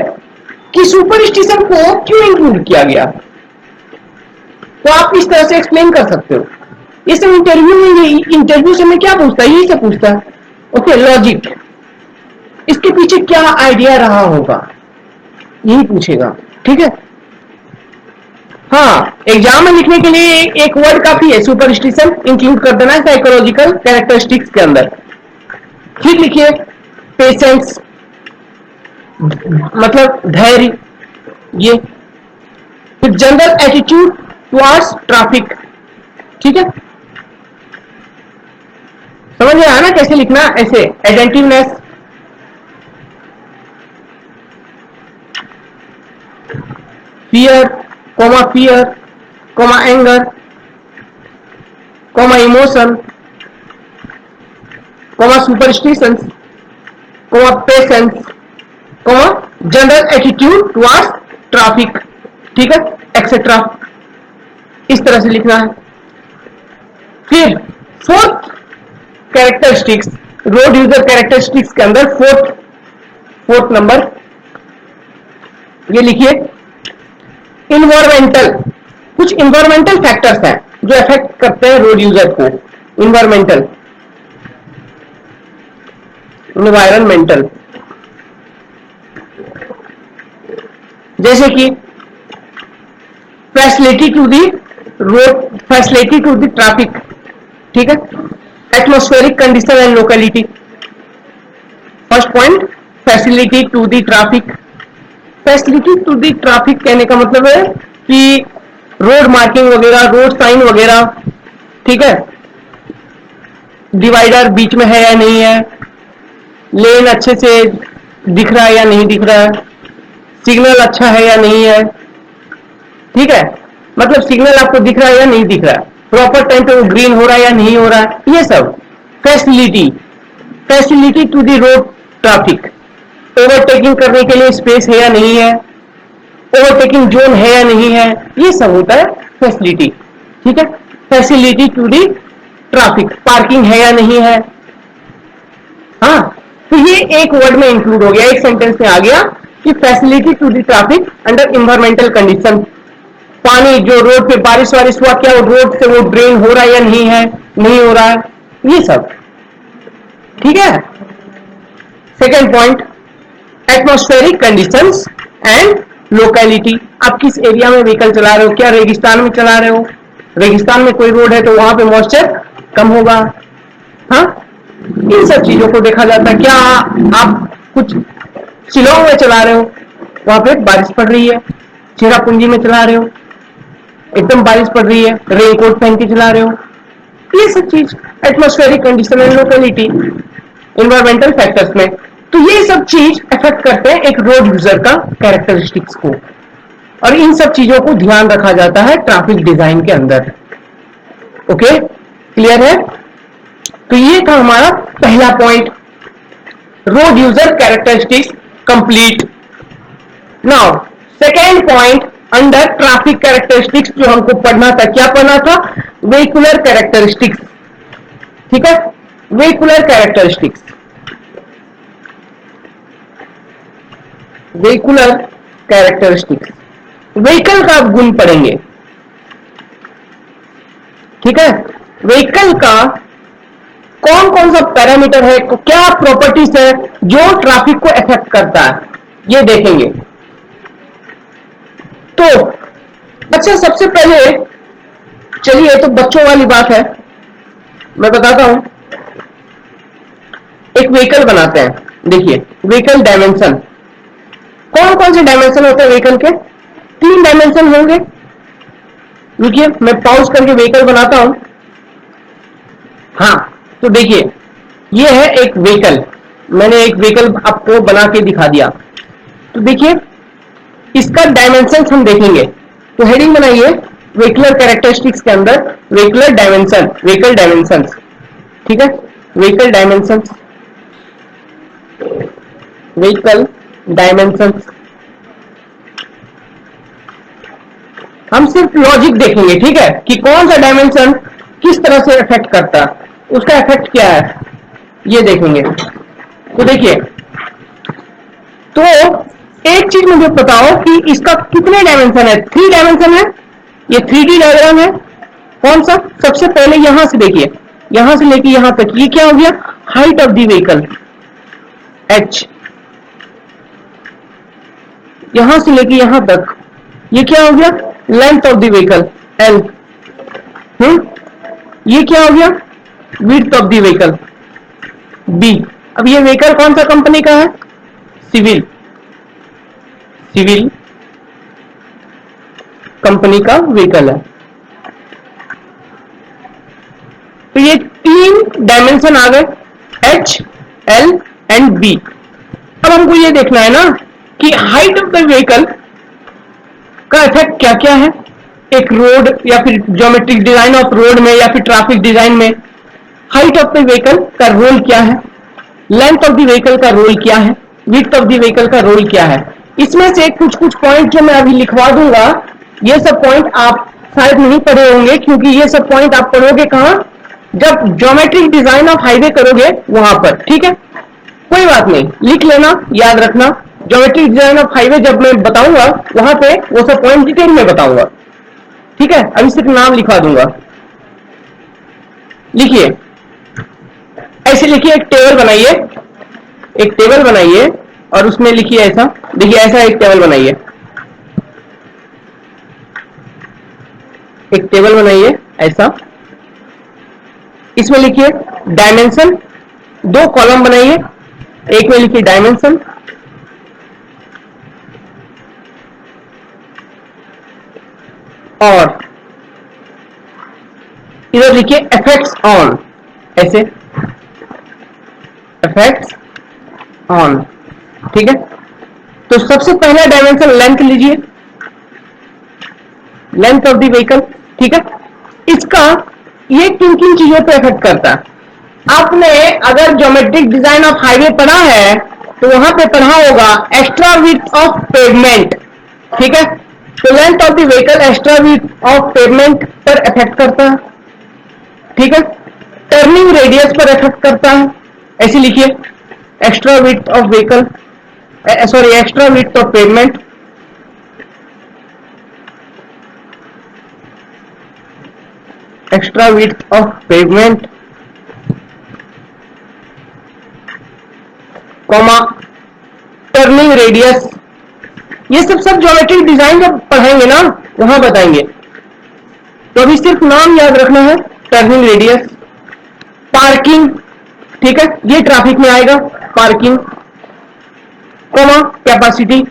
कि सुपरस्टिशन को क्यों इंक्लूड किया गया, तो आप इस तरह से एक्सप्लेन कर सकते हो। ये सब इंटरव्यू में, ये इंटरव्यू से मैं क्या पूछता है, यही से पूछता है। ओके, लॉजिक, इसके पीछे क्या आइडिया रहा होगा, यही पूछेगा, ठीक है। हाँ, एग्जाम में लिखने के लिए एक वर्ड काफी है, सुपरस्टिशन इंक्लूड कर देना है साइकोलॉजिकल कैरेक्टरिस्टिक्स के अंदर। ठीक लिखिए, पेशेंस मतलब धैर्य, ये। फिर जनरल एटीट्यूड टुवर्ड्स ट्रैफिक, ठीक है। समझ में आया ना कैसे लिखना, ऐसे attentiveness, fear, anger, emotion, superstitions, patience, general attitude towards traffic, ठीक है, एक्सेट्रा। इस तरह से लिखना है। फिर fourth characteristics, road user characteristics के अंदर फोर्थ नंबर, ये लिखिए, इन्वायरमेंटल। कुछ इन्वायरमेंटल फैक्टर्स हैं जो अफेक्ट करते हैं रोड यूजर को। इन्वायरमेंटल जैसे कि facility to the road, facility to the traffic, ठीक है। Atmospheric condition and locality. First point, facility to the traffic. Facility to the traffic कहने का मतलब है कि रोड मार्किंग वगैरह, रोड साइन वगैरह, ठीक है, डिवाइडर बीच में है या नहीं है, लेन अच्छे से दिख रहा है या नहीं दिख रहा है, सिग्नल अच्छा है या नहीं है, ठीक है, मतलब सिग्नल आपको दिख रहा है या नहीं दिख रहा है, प्रॉपर टाइम पे वो ग्रीन हो रहा है या नहीं हो रहा है, ये सब facility to the road traffic. Overtaking करने के लिए स्पेस है या नहीं है, ओवरटेकिंग जोन है या नहीं है, ये सब होता है फैसिलिटी, ठीक है। Facility to the traffic, parking है या नहीं है। हाँ, तो ये एक वर्ड में इंक्लूड हो गया, एक सेंटेंस में आ गया कि facility to the traffic under environmental condition. पानी जो रोड पे बारिश वारिश हुआ, क्या वो रोड से वो ड्रेन हो रहा है या नहीं है, नहीं हो रहा है, ये सब, ठीक है। Second point, atmospheric conditions and locality. आप किस एरिया में व्हीकल चला रहे हो, क्या रेगिस्तान में चला रहे हो, रेगिस्तान में कोई रोड है तो वहां पे मॉइस्चर कम होगा, हाँ, इन सब चीजों को देखा जाता है। क्या आप कुछ शिलोंग में चला रहे हो, वहां पे बारिश पड़ रही है, चेरापूंजी में चला रहे हो, एकदम बारिश पड़ रही है, रेनकोट पहन के चला रहे हो, ये सब चीज atmospheric condition and locality, environmental factors में। तो ये सब चीज अफेक्ट करते हैं एक रोड यूजर का कैरेक्टरिस्टिक्स को, और इन सब चीजों को ध्यान रखा जाता है ट्रैफिक डिजाइन के अंदर। ओके, क्लियर है। तो ये था हमारा पहला point, road user characteristics complete. Now second point under traffic characteristics जो हमको पढ़ना था, क्या पढ़ना था, वेहिकुलर कैरेक्टरिस्टिक्स, ठीक है। Vehicular characteristics, vehicular characteristics, vehicle का आप गुण पढ़ेंगे, ठीक है। व्हीकल का कौन कौन सा पैरामीटर है, क्या प्रॉपर्टीज है जो ट्रैफिक को अफेक्ट करता है, ये देखेंगे। तो बच्चा, सबसे पहले चलिए, तो बच्चों वाली बात है, मैं बताता हूं। एक व्हीकल बनाते हैं, देखिए व्हीकल डायमेंशन, कौन कौन से डायमेंशन होते हैं व्हीकल के, 3 डायमेंशन होंगे। देखिए मैं पॉज करके व्हीकल बनाता हूं। हाँ, तो देखिए ये है एक व्हीकल, मैंने एक व्हीकल आपको बना के दिखा दिया। तो देखिए इसका डायमेंशन हम देखेंगे, तो हेडिंग बनाइए व्हीकुलर कैरेक्टरिस्टिक्स के अंदर व्हीकुलर डायमेंशन, व्हीकल डायमेंशन, ठीक है, व्हीकल डायमेंशन, व्हीकल डायमेंशन। हम सिर्फ लॉजिक देखेंगे, ठीक है, कि कौन सा डायमेंशन किस तरह से इफेक्ट करता है, उसका इफेक्ट क्या है, ये देखेंगे। तो देखिए, तो एक चीज मुझे बताओ कि इसका कितने डायमेंशन है, 3 डायमेंशन है, ये 3D डायग्राम है, कौन सा? सबसे पहले यहां से देखिए, यहां से लेके यहां तक, ये क्या हो गया? Height of the vehicle h। यहां से लेके यहां तक ये क्या हो गया? Length of the vehicle l। ये क्या हो गया? Width of the vehicle b। अब ये व्हीकल कौन सा कंपनी का है? सिविल, सिविल कंपनी का व्हीकल है। तो ये तीन डायमेंशन आ गए, h, l एंड b। अब हमको ये देखना है ना कि हाइट ऑफ द व्हीकल का इफेक्ट क्या क्या है एक रोड या फिर ज्योमेट्रिक डिजाइन ऑफ रोड में या फिर ट्रैफिक डिजाइन में। हाइट ऑफ द व्हीकल का रोल क्या है, लेंथ ऑफ द व्हीकल का रोल क्या है, विड्थ ऑफ द व्हीकल का रोल क्या है। इसमें से कुछ कुछ पॉइंट जो मैं अभी लिखवा दूंगा, ये सब पॉइंट आप शायद नहीं पढ़े होंगे, क्योंकि ये सब पॉइंट आप पढ़ोगे कहां? जब ज्योमेट्रिक डिजाइन ऑफ हाईवे करोगे वहां पर। ठीक है, कोई बात नहीं, लिख लेना, याद रखना। ज्योमेट्रिक डिजाइन ऑफ हाईवे जब मैं बताऊंगा वहां पे वो सब पॉइंट डिटेल में बताऊंगा। ठीक है, अभी सिर्फ नाम लिखवा दूंगा। लिखिए, ऐसे लिखिए, एक टेबल बनाइए, एक टेबल बनाइए और उसमें लिखिए ऐसा। देखिए, ऐसा एक टेबल बनाइए, एक टेबल बनाइए ऐसा। इसमें लिखिए डायमेंशन, दो कॉलम बनाइए, एक में लिखिए डायमेंशन और इधर लिखिए इफेक्ट्स ऑन, ऐसे इफेक्ट्स ऑन। ठीक है, तो सबसे पहला डायमेंशन लेंथ लीजिए, लेंथ ऑफ द व्हीकल। ठीक है, इसका ये किन किन चीजों पे इफेक्ट करता है? आपने अगर ज्योमेट्रिक डिजाइन ऑफ हाईवे पढ़ा है तो वहां पे पढ़ा होगा एक्स्ट्रा विड्थ ऑफ पेवमेंट। ठीक है, तो length of the vehicle extra width of pavement पर इफेक्ट करता है। ठीक है, टर्निंग रेडियस पर इफेक्ट करता है, ऐसे लिखिए extra width of vehicle, sorry extra width of pavement. Extra width of pavement comma turning radius. ये सब ज्योमेट्रिक डिजाइन जब पढ़ाएंगे ना वहां बताएंगे, तो अभी सिर्फ नाम याद रखना है, टर्निंग रेडियस। पार्किंग, ठीक है, ये ट्रैफिक में आएगा, पार्किंग कॉमा कैपेसिटी।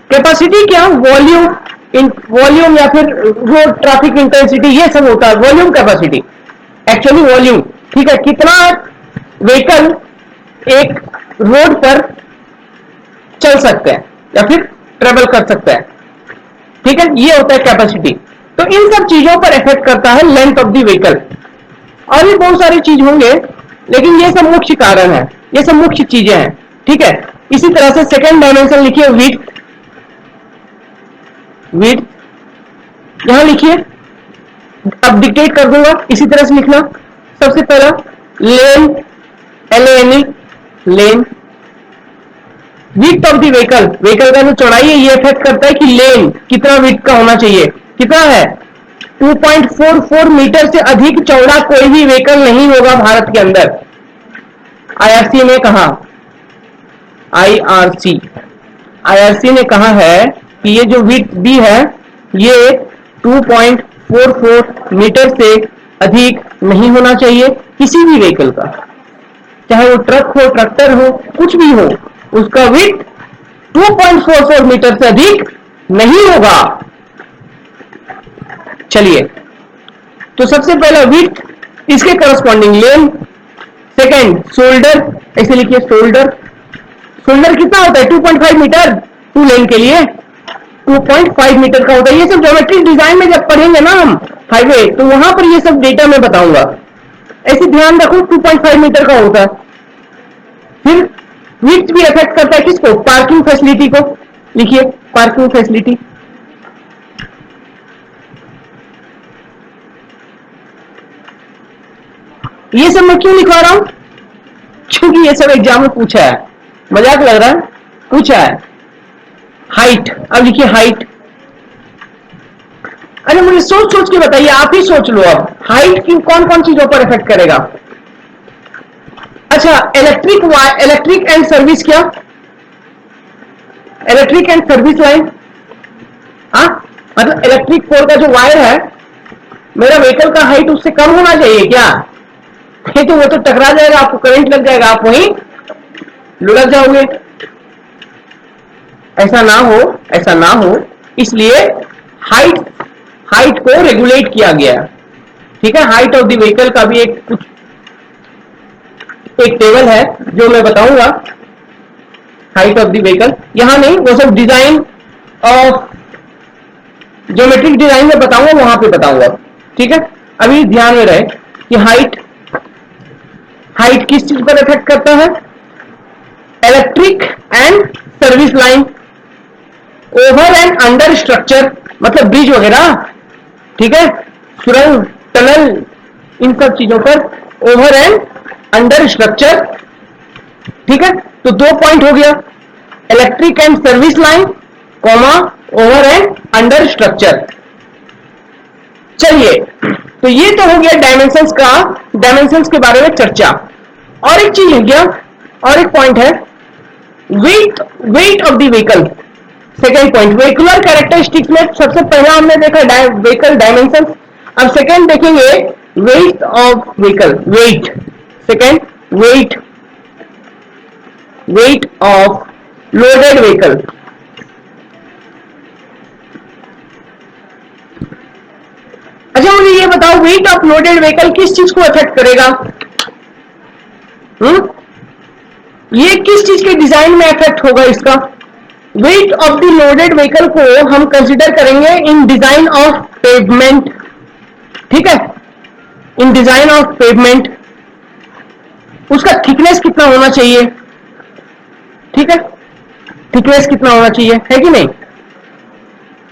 कैपेसिटी क्या? वॉल्यूम, वॉल्यूम या फिर रोड ट्रैफिक इंटेंसिटी, ये सब होता है वॉल्यूम कैपेसिटी, एक्चुअली वॉल्यूम। ठीक है, कितना व्हीकल एक रोड पर चल सकते हैं या फिर ट्रेवल कर सकते हैं। ठीक है, ये होता है कैपेसिटी। तो इन सब चीजों पर इफेक्ट करता है लेंथ ऑफ द व्हीकल। और भी बहुत सारी चीज होंगे, लेकिन ये सब मुख्य कारण है, ये सब मुख्य चीजें हैं। ठीक है, इसी तरह से सेकेंड डायमेंशन लिखिए विड्थ, विड्थ यहां लिखिए, अब डिक्टेट कर दूंगा, इसी तरह से लिखना। सबसे पहला लेन, LANE, lane. Width of the vehicle, vehicle का जो चौड़ाई है ये इफेक्ट करता है कि लेन कितना विड्थ का होना चाहिए, कितना है 2.44 मीटर से अधिक चौड़ा कोई भी व्हीकल नहीं होगा भारत के अंदर। IRC ने कहा, IRC ने कहा है कि ये जो विड्थ दी है ये 2.44 मीटर से अधिक नहीं होना चाहिए किसी भी व्हीकल का, चाहे वो ट्रक हो, ट्रैक्टर हो, कुछ भी हो, उसका विड्थ 2.44 मीटर से अधिक नहीं होगा। चलिए, तो सबसे पहला विड्थ, इसके करस्पॉन्डिंग लेन। सेकेंड शोल्डर, ऐसे लिखिए शोल्डर। शोल्डर कितना होता है? 2.5 मीटर, टू लेन के लिए 2.5 मीटर का होता है। ये सब ज्योमेट्रिक डिजाइन में जब पढ़ेंगे ना हम हाईवे, तो वहां पर ये सब डेटा मैं बताऊंगा, ऐसे ध्यान रखो 2.5 मीटर का होता है। फिर विड्थ भी इफेक्ट करता है किसको? पार्किंग फैसिलिटी को। लिखिए पार्किंग फैसिलिटी। ये सब मैं क्यों लिखवा रहा हूं? क्योंकि ये सब एग्जाम में पूछा है, मजाक लग रहा है, पूछा है। हाइट, अब लिखिए हाइट, अरे मुझे सोच सोच के बताइए, आप ही सोच लो अब, हाइट की कौन कौन चीजों पर इफेक्ट करेगा? अच्छा, इलेक्ट्रिक एंड सर्विस, क्या इलेक्ट्रिक एंड सर्विस लाइन? हाँ, मतलब इलेक्ट्रिक पोल का जो वायर है, मेरा व्हीकल का हाइट उससे कम होना चाहिए क्या? नहीं तो वो तो टकरा जाएगा, आपको करंट लग जाएगा, आप वहीं लुढ़क जाओगे। ऐसा ना हो, ऐसा ना हो, इसलिए हाइट हाइट को रेगुलेट किया गया। ठीक है, हाइट ऑफ द व्हीकल का भी एक टेबल है जो मैं बताऊंगा। हाइट ऑफ द व्हीकल यहां नहीं, वो सब डिजाइन ऑफ ज्योमेट्रिक डिजाइन में बताऊंगा, वहां पे बताऊंगा। ठीक है, अभी ध्यान में रहे कि हाइट हाइट किस चीज पर इफेक्ट करता है? Electric and service line, over and under structure, मतलब ब्रिज वगैरह, ठीक है, सुरंग, टनल, इन सब चीजों पर ओवर एंड अंडर स्ट्रक्चर। ठीक है, तो 2 पॉइंट हो गया, electric and service line, comma, over and under structure. चलिए, तो ये तो हो गया डायमेंशंस के बारे में चर्चा। और एक चीज है क्या, और एक पॉइंट है, weight of the vehicle. Second point, vehicular characteristics में सबसे पहला हमने देखा व्हीकल डायमेंशंस, अब सेकेंड देखेंगे weight of vehicle. Weight, second weight of loaded vehicle. अच्छा, मुझे ये बताओ, वेट ऑफ लोडेड व्हीकल किस चीज को अफेक्ट करेगा? ये किस चीज के डिजाइन में इफेक्ट होगा इसका? Wait of the loaded vehicle को हम कंसीडर करेंगे इन डिजाइन ऑफ पेवमेंट। ठीक है, इन डिजाइन ऑफ पेवमेंट उसका थिकनेस कितना होना चाहिए? ठीक है, थिकनेस कितना होना चाहिए, है कि नहीं?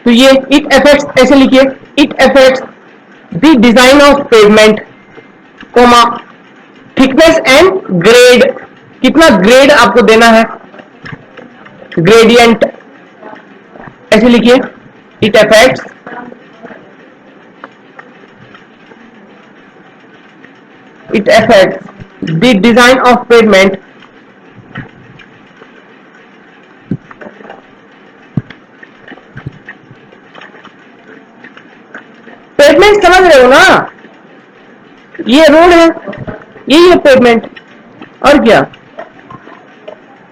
तो ये इट अफेक्ट्स, ऐसे लिखिए, it affects the design of pavement, comma, thickness and grade, कितना ग्रेड आपको देना है, ग्रेडियंट, ऐसे लिखिए, it affects the design of pavement pavement समझ रहे हो ना? ये रोड है, यही है पेवमेंट, और क्या?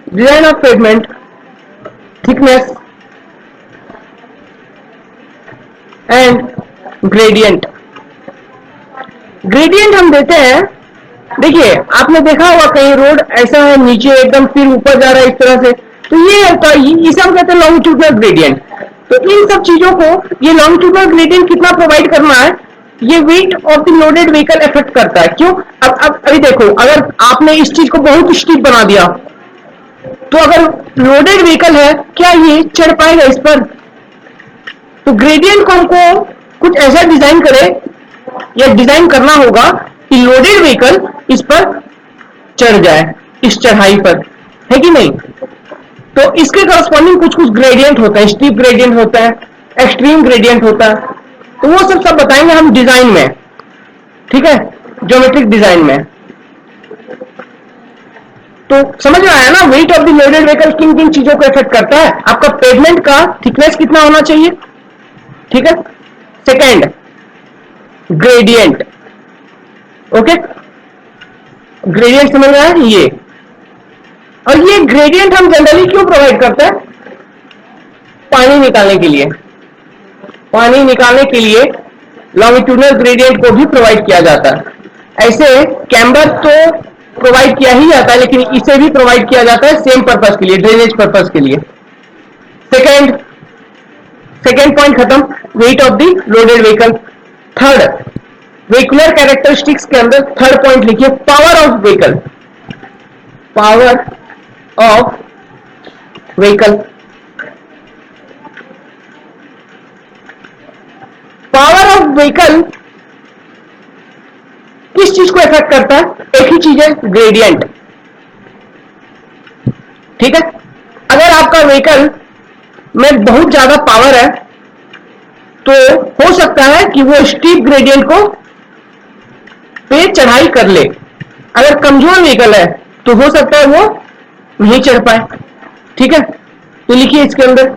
Design of pavement, thickness and gradient. Gradient हम देते हैं, देखिए आपने देखा होगा कहीं रोड ऐसा है नीचे एकदम फिर ऊपर जा रहा है इस तरह से, तो ये हम कहते हैं लॉन्गिट्यूडनल ग्रेडियंट। तो इन सब चीजों को, ये लॉन्गिट्यूडनल ग्रेडियंट कितना प्रोवाइड करना है, ये wait of the loaded vehicle effect करता है। क्यों? अब अभी देखो, अगर आपने इस चीज को बहुत स्टीप बना दिया, तो अगर लोडेड व्हीकल है, क्या ये चढ़ पाएगा इस पर? तो ग्रेडियंट को हमको कुछ ऐसा डिजाइन करे या डिजाइन करना होगा कि लोडेड व्हीकल इस पर चढ़ जाए, इस चढ़ाई पर, है कि नहीं? तो इसके करस्पॉन्डिंग कुछ कुछ ग्रेडियंट होता है, स्टीप ग्रेडियंट होता है, एक्सट्रीम ग्रेडियंट होता है, तो वो सब बताएंगे हम डिजाइन में। ठीक है, ज्योमेट्रिक डिजाइन में। तो समझ में आया ना, wait of the loaded vehicle किन किन चीजों को इफेक्ट करता है? आपका पेवमेंट का थिकनेस कितना होना चाहिए, ठीक है, सेकेंड ग्रेडियंट, ओके, ग्रेडियंट समझ में आया ये। और ये ग्रेडियंट हम जनरली क्यों प्रोवाइड करते हैं? पानी निकालने के लिए, पानी निकालने के लिए लॉन्गिट्यूडनल ग्रेडियंट को भी प्रोवाइड किया जाता है। ऐसे कैम्बर तो प्रोवाइड किया ही जाता है, लेकिन इसे भी प्रोवाइड किया जाता है सेम पर्पस के लिए, ड्रेनेज पर्पस के लिए। सेकेंड पॉइंट खत्म, wait of the loaded vehicle. Third, vehicular characteristics के अंदर थर्ड पॉइंट लिखिए, power of vehicle. Power of vehicle, power of vehicle किस चीज को इफेक्ट करता है? एक ही चीज है, ग्रेडियंट। ठीक है, अगर आपका व्हीकल में बहुत ज्यादा पावर है, तो हो सकता है कि वो स्टीप ग्रेडियंट को पे चढ़ाई कर ले। अगर कमजोर व्हीकल है तो हो सकता है वो नहीं चढ़ पाए। ठीक है, तो लिखिए इसके अंदर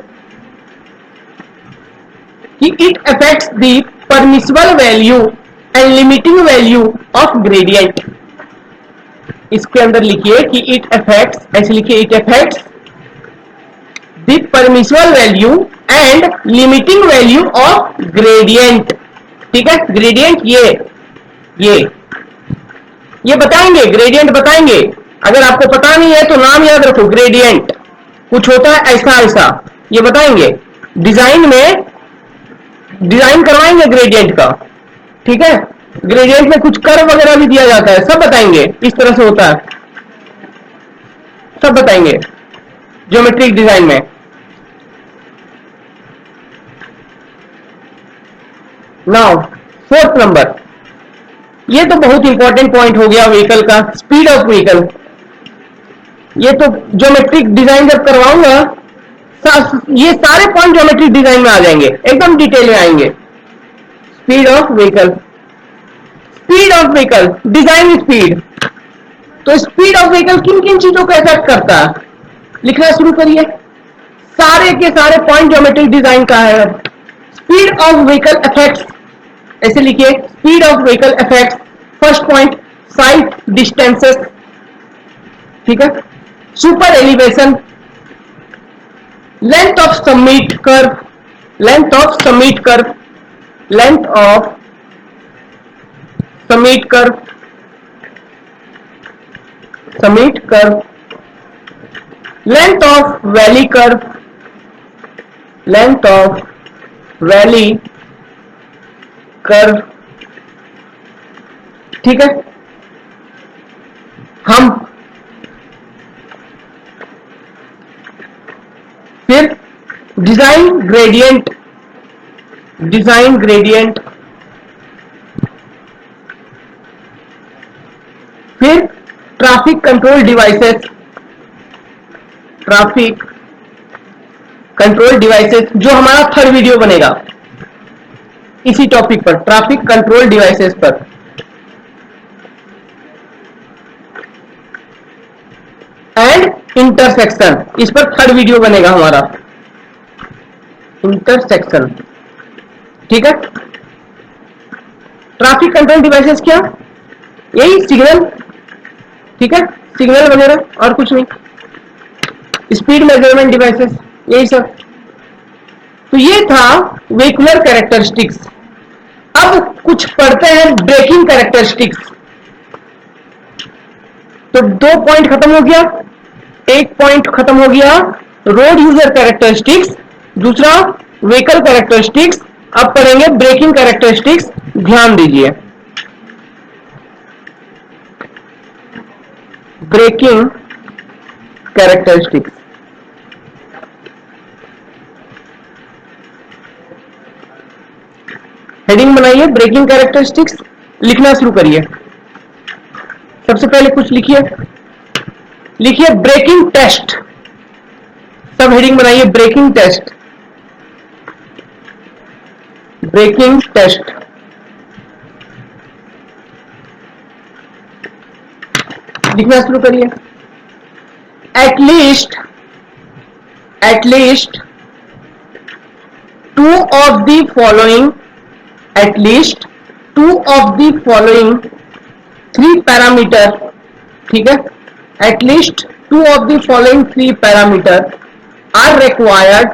कि it affects the permissible value and limiting value of gradient. इसके अंदर लिखिए कि इट अफेक्ट्स, ऐसे लिखिए, it affects the permissible value and limiting value of gradient. ठीक है, ग्रेडियंट ये बताएंगे, ग्रेडियंट बताएंगे। अगर आपको पता नहीं है तो नाम याद रखो, ग्रेडियंट कुछ होता है ऐसा ऐसा, ये बताएंगे। डिजाइन में डिजाइन करवाएंगे ग्रेडियंट का। ठीक है, ग्रेडियंट में कुछ कर्व वगैरह भी दिया जाता है, सब बताएंगे इस तरह से होता है, सब बताएंगे ज्योमेट्रिक डिजाइन में। नाउ फोर्थ नंबर, ये तो बहुत इंपॉर्टेंट पॉइंट हो गया व्हीकल का, स्पीड ऑफ व्हीकल। ये तो ज्योमेट्रिक डिजाइन जब करवाऊंगा, ये सारे पॉइंट ज्योमेट्रिक डिजाइन में आ जाएंगे, एकदम डिटेल में आएंगे। Speed of vehicle, speed of vehicle, design speed. तो स्पीड ऑफ व्हीकल किन किन चीजों को इफेक्ट करता है, लिखना शुरू करिए। सारे के सारे पॉइंट ज्योमेट्रिक डिजाइन का है। स्पीड ऑफ व्हीकल इफेक्ट्स, ऐसे लिखिए, speed of vehicle effects. First point, site distances. ठीक है, super elevation, length of summit curve, length of summit curve, length of summit curve, summit curve, length of valley curve, length of valley curve. ठीक है, हम फिर design gradient, design gradient, फिर traffic control devices, traffic control devices, जो हमारा third video बनेगा इसी topic पर, ट्रैफिक कंट्रोल डिवाइसेस पर। एंड इंटरसेक्शन, इस पर थर्ड वीडियो बनेगा हमारा, इंटरसेक्शन। ठीक है, ट्रैफिक कंट्रोल डिवाइसेस क्या, यही सिग्नल। ठीक है, सिग्नल वगैरह और कुछ नहीं, स्पीड मेजरमेंट डिवाइसेस, यही सब। तो ये था व्हीकुलर कैरेक्टरिस्टिक्स। अब कुछ पढ़ते हैं ब्रेकिंग कैरेक्टरिस्टिक्स। तो 2 पॉइंट खत्म हो गया, एक पॉइंट खत्म हो गया रोड यूजर कैरेक्टरिस्टिक्स, दूसरा व्हीकल कैरेक्टरिस्टिक्स। अब पढ़ेंगे ब्रेकिंग कैरेक्टरिस्टिक्स, ध्यान दीजिए। ब्रेकिंग कैरेक्टरिस्टिक्स, हेडिंग बनाइए, ब्रेकिंग कैरेक्टरिस्टिक्स, लिखना शुरू करिए। सबसे पहले कुछ लिखिए, लिखिए ब्रेकिंग टेस्ट, सब हेडिंग बनाइए, ब्रेकिंग टेस्ट, ब्रेकिंग टेस्ट। लिखना शुरू करिए। At least 2 of the following, at least 2 of the following 3 parameter, ठीक है, at least 2 of the following 3 parameter are required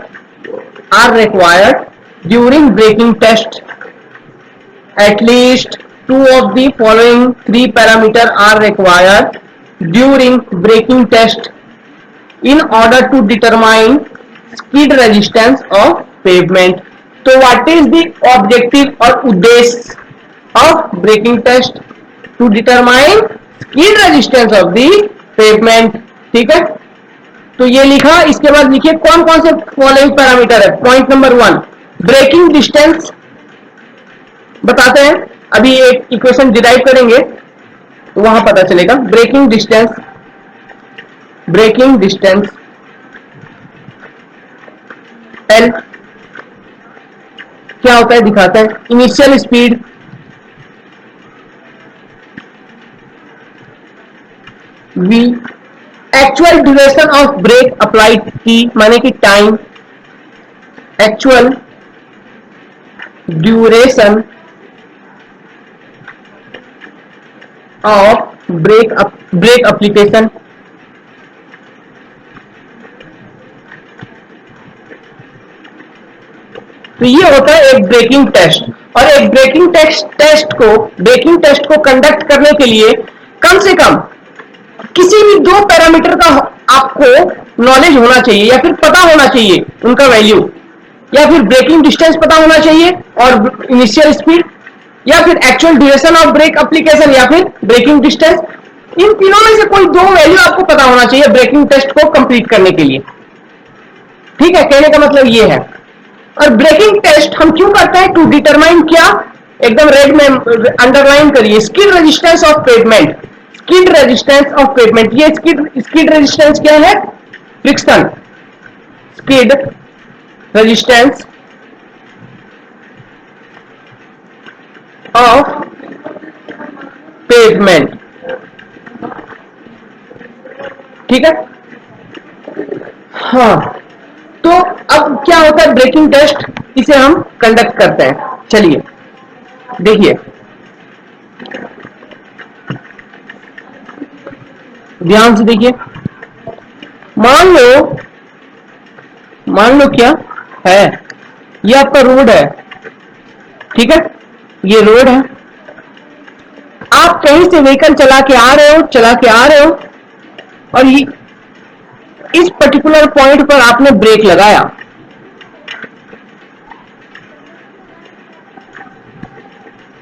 during braking test. At least 2 of the following 3 parameter are required during braking test in order to determine speed resistance of pavement. तो what is the objective और उद्देश्य of braking test? To determine speed resistance of the pavement. ठीक है, तो ये लिखा। इसके बाद लिखिए कौन कौन से फॉलोइंग पैरामीटर है। पॉइंट नंबर 1, ब्रेकिंग डिस्टेंस बताते हैं। अभी एक इक्वेशन डिराइव करेंगे तो वहां पता चलेगा। Braking distance, braking distance L क्या होता है दिखाते हैं। Initial speed, v, actual duration of brake applied, t माने कि time, actual duration of brake application, तो ये होता है एक ब्रेकिंग टेस्ट। और एक ब्रेकिंग टेस्ट को कंडक्ट करने के लिए कम से कम किसी भी दो पैरामीटर का आपको नॉलेज होना चाहिए या फिर पता होना चाहिए उनका वैल्यू, या फिर ब्रेकिंग डिस्टेंस पता होना चाहिए और इनिशियल स्पीड, या फिर actual duration of brake application, या फिर ब्रेकिंग डिस्टेंस। इन तीनों में से कोई दो वैल्यू आपको पता होना चाहिए ब्रेकिंग टेस्ट को कंप्लीट करने के लिए। ठीक है, कहने का मतलब ये है। और ब्रेकिंग टेस्ट हम क्यों करते हैं? टू डिटरमाइन, क्या एकदम रेड में अंडरलाइन करिए, skid resistance of pavement. Skid resistance of pavement, ये स्किड रेजिस्टेंस क्या है? Friction. Skid resistance of pavement, ठीक है। हाँ, तो अब क्या होता है ब्रेकिंग टेस्ट, इसे हम कंडक्ट करते हैं। चलिए देखिए, ध्यान से देखिए। मान लो क्या है, ये आपका रोड है, ठीक है, ये रोड है। आप कहीं से व्हीकल चला के आ रहे हो और ये इस पर्टिकुलर पॉइंट पर आपने ब्रेक लगाया,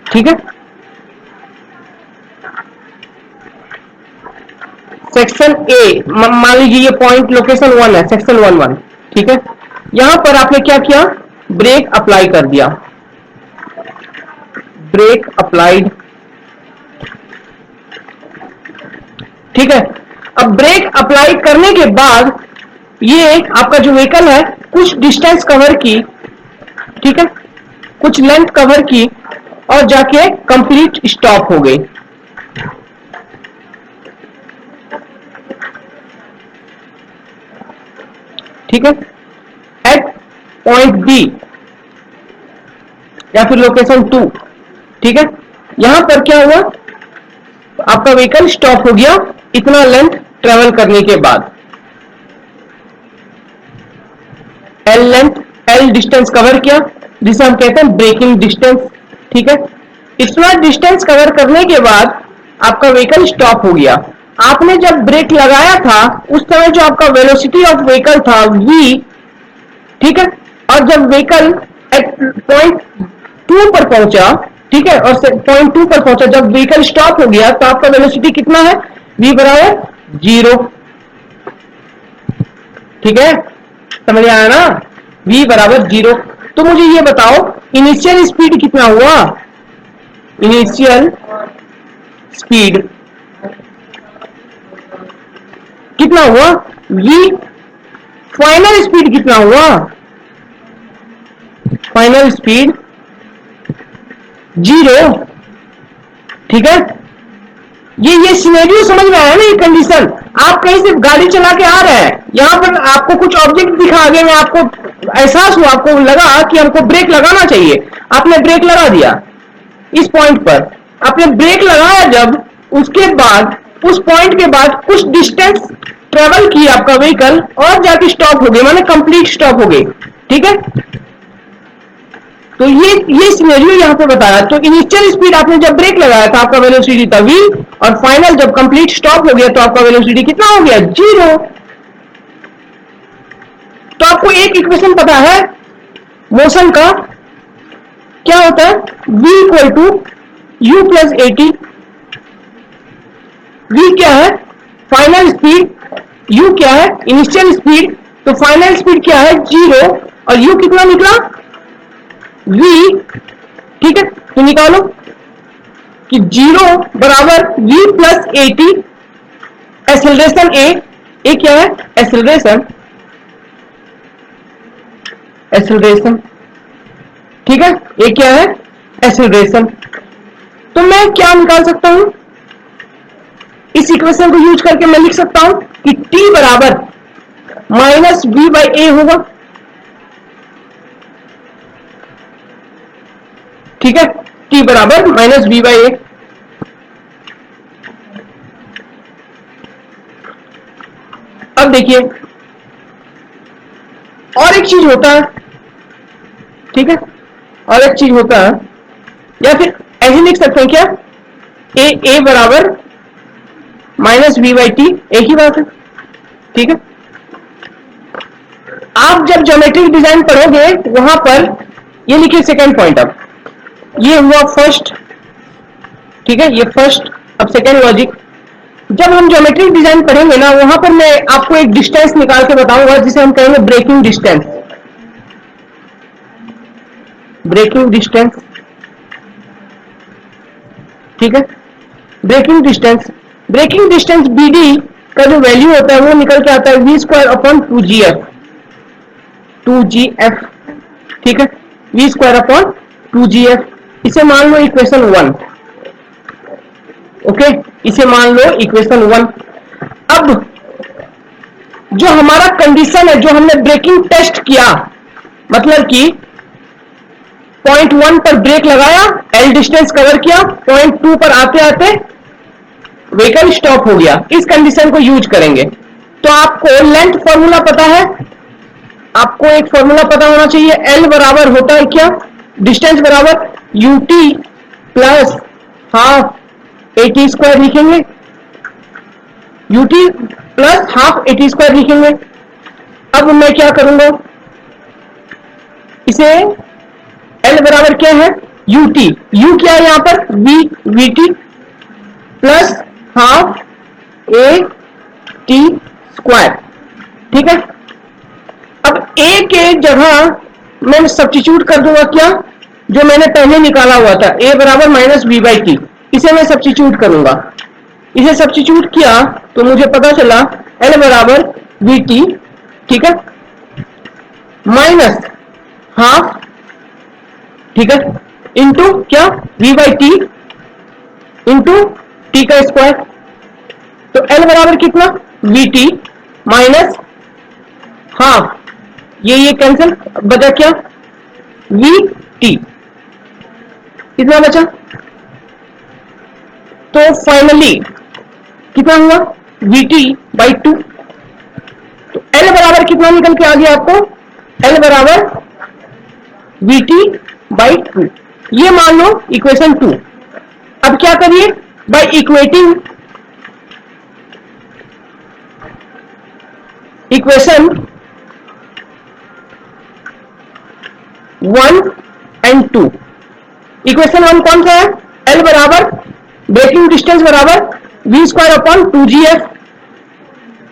ठीक है। सेक्शन ए, मान लीजिए ये पॉइंट लोकेशन 1 है, सेक्शन 1 ठीक है। यहां पर आपने क्या किया? ब्रेक अप्लाई कर दिया, ब्रेक अप्लाइड, ठीक है। अब ब्रेक अप्लाई करने के बाद ये आपका जो व्हीकल है कुछ डिस्टेंस कवर की, ठीक है, कुछ लेंथ कवर की और जाके कंप्लीट स्टॉप हो गई। ठीक है, एट पॉइंट बी या फिर लोकेशन 2, ठीक है। यहां पर क्या हुआ? आपका व्हीकल स्टॉप हो गया इतना लेंथ ट्रेवल करने के बाद। L length, L distance cover किया, जिसे हम कहते हैं ब्रेकिंग डिस्टेंस, ठीक है। इतना डिस्टेंस कवर करने के बाद आपका व्हीकल स्टॉप हो गया। आपने जब ब्रेक लगाया था उस समय जो आपका वेलोसिटी ऑफ व्हीकल था v, ठीक है, और जब व्हीकल एट पॉइंट 2 पर पहुंचा, ठीक है, और पॉइंट 2 पर पहुंचा, जब व्हीकल स्टॉप हो गया तो आपका वेलोसिटी कितना है? v बराबर 0, ठीक है, समझ आया ना? v बराबर 0। तो मुझे ये बताओ इनिशियल स्पीड कितना हुआ? इनिशियल स्पीड कितना हुआ? v। फाइनल स्पीड कितना हुआ? फाइनल स्पीड 0, ठीक है। ये सिनेरियो समझ में आया ना? ये कंडीशन, आप कहीं से गाड़ी चला के आ रहे हैं, यहां पर आपको कुछ ऑब्जेक्ट दिखा, आगे में आपको एहसास हुआ, आपको लगा कि हमको ब्रेक लगाना चाहिए, आपने ब्रेक लगा दिया इस पॉइंट पर, आपने ब्रेक लगाया जब, उसके बाद उस पॉइंट के बाद कुछ डिस्टेंस ट्रेवल की आपका व्हीकल और जाके स्टॉप हो गई, माने कंप्लीट स्टॉप हो गई, ठीक है। तो ये सिनेरियो यहां पे बताया। तो इनिशियल स्पीड आपने जब ब्रेक लगाया था आपका वेलोसिटी था v, और फाइनल जब कंप्लीट स्टॉप हो गया तो आपका वेलोसिटी कितना हो गया? 0। तो आपको एक इक्वेशन पता है मोशन का, क्या होता है? v equal to u plus AT। v क्या है? फाइनल स्पीड, u क्या है? Initial speed. तो फाइनल स्पीड क्या है? 0, और u कितना निकला? v, ठीक है। तो निकालो कि 0 बराबर v plus AT, acceleration a क्या है? एक्सेलरेशन, ठीक है, ये क्या है, एक्सेलरेशन। तो मैं क्या निकाल सकता हूं, इस इक्वेशन को यूज करके मैं लिख सकता हूं कि t बराबर माइनस v बाई ए होगा। ठीक है, t बराबर माइनस v बाई ए। अब देखिए और एक चीज होता है, ठीक है, और एक चीज होता है, या फिर ऐसे लिख सकते हैं क्या, ए बराबर माइनस वी बाई टी, एक ही बात है। ठीक है, आप जब ज्योमेट्रिक डिजाइन पढ़ोगे वहां पर ये लिखिए सेकेंड पॉइंट। अब ये हुआ फर्स्ट, ठीक है, ये फर्स्ट। अब सेकेंड लॉजिक, जब हम ज्योमेट्रिक डिजाइन पढ़ेंगे ना वहां पर मैं आपको एक डिस्टेंस निकाल के बताऊंगा जिसे हम कहेंगे ब्रेकिंग डिस्टेंस। ब्रेकिंग डिस्टेंस, ठीक है, braking distance. Braking distance BD का जो वैल्यू होता है वो निकल के आता है we square upon 2GF। 2GF, ठीक है, वी स्क्वायर अपॉन 2GF। इसे मान लो इक्वेशन 1। ओके, इसे मान लो इक्वेशन 1। अब जो हमारा कंडीशन है, जो हमने ब्रेकिंग टेस्ट किया, मतलब कि पॉइंट 1 पर ब्रेक लगाया, L डिस्टेंस कवर किया, पॉइंट 2 पर आते आते व्हीकल स्टॉप हो गया, इस कंडीशन को यूज करेंगे। तो आपको लेंथ फॉर्मूला पता है, आपको एक फॉर्मूला पता होना चाहिए। L बराबर होता है क्या, डिस्टेंस बराबर UT plus half AT square लिखेंगे, UT plus half AT square लिखेंगे। अब मैं क्या करूंगा, इसे L बराबर क्या है, UT, U क्या है यहां पर, VT plus half AT square. ठीक है, अब A के जगह मैं सब्स्टिट्यूट कर दूंगा क्या, जो मैंने पहले निकाला हुआ था, A बराबर माइनस वी बाई टी, इसे मैं सब्स्टिट्यूट करूंगा। इसे सब्स्टिट्यूट किया तो मुझे पता चला L बराबर VT, ठीक है, माइनस हाफ, ठीक है, इंटू क्या, V by T into T का स्क्वायर। तो L बराबर कितना, VT माइनस हाफ, ये कैंसिल, बचा क्या, VT, कितना बचा। तो फाइनली कितना हुआ, VT बाई 2। तो L बराबर कितना निकल के आ गया आपको, L बराबर VT बाई 2, ये मान लो इक्वेशन 2। अब क्या करिए, by equating equation 1 and 2। Equation 1 कौन सा है, L बराबर ब्रेकिंग डिस्टेंस बराबर वी स्क्वायर अपॉन 2GF,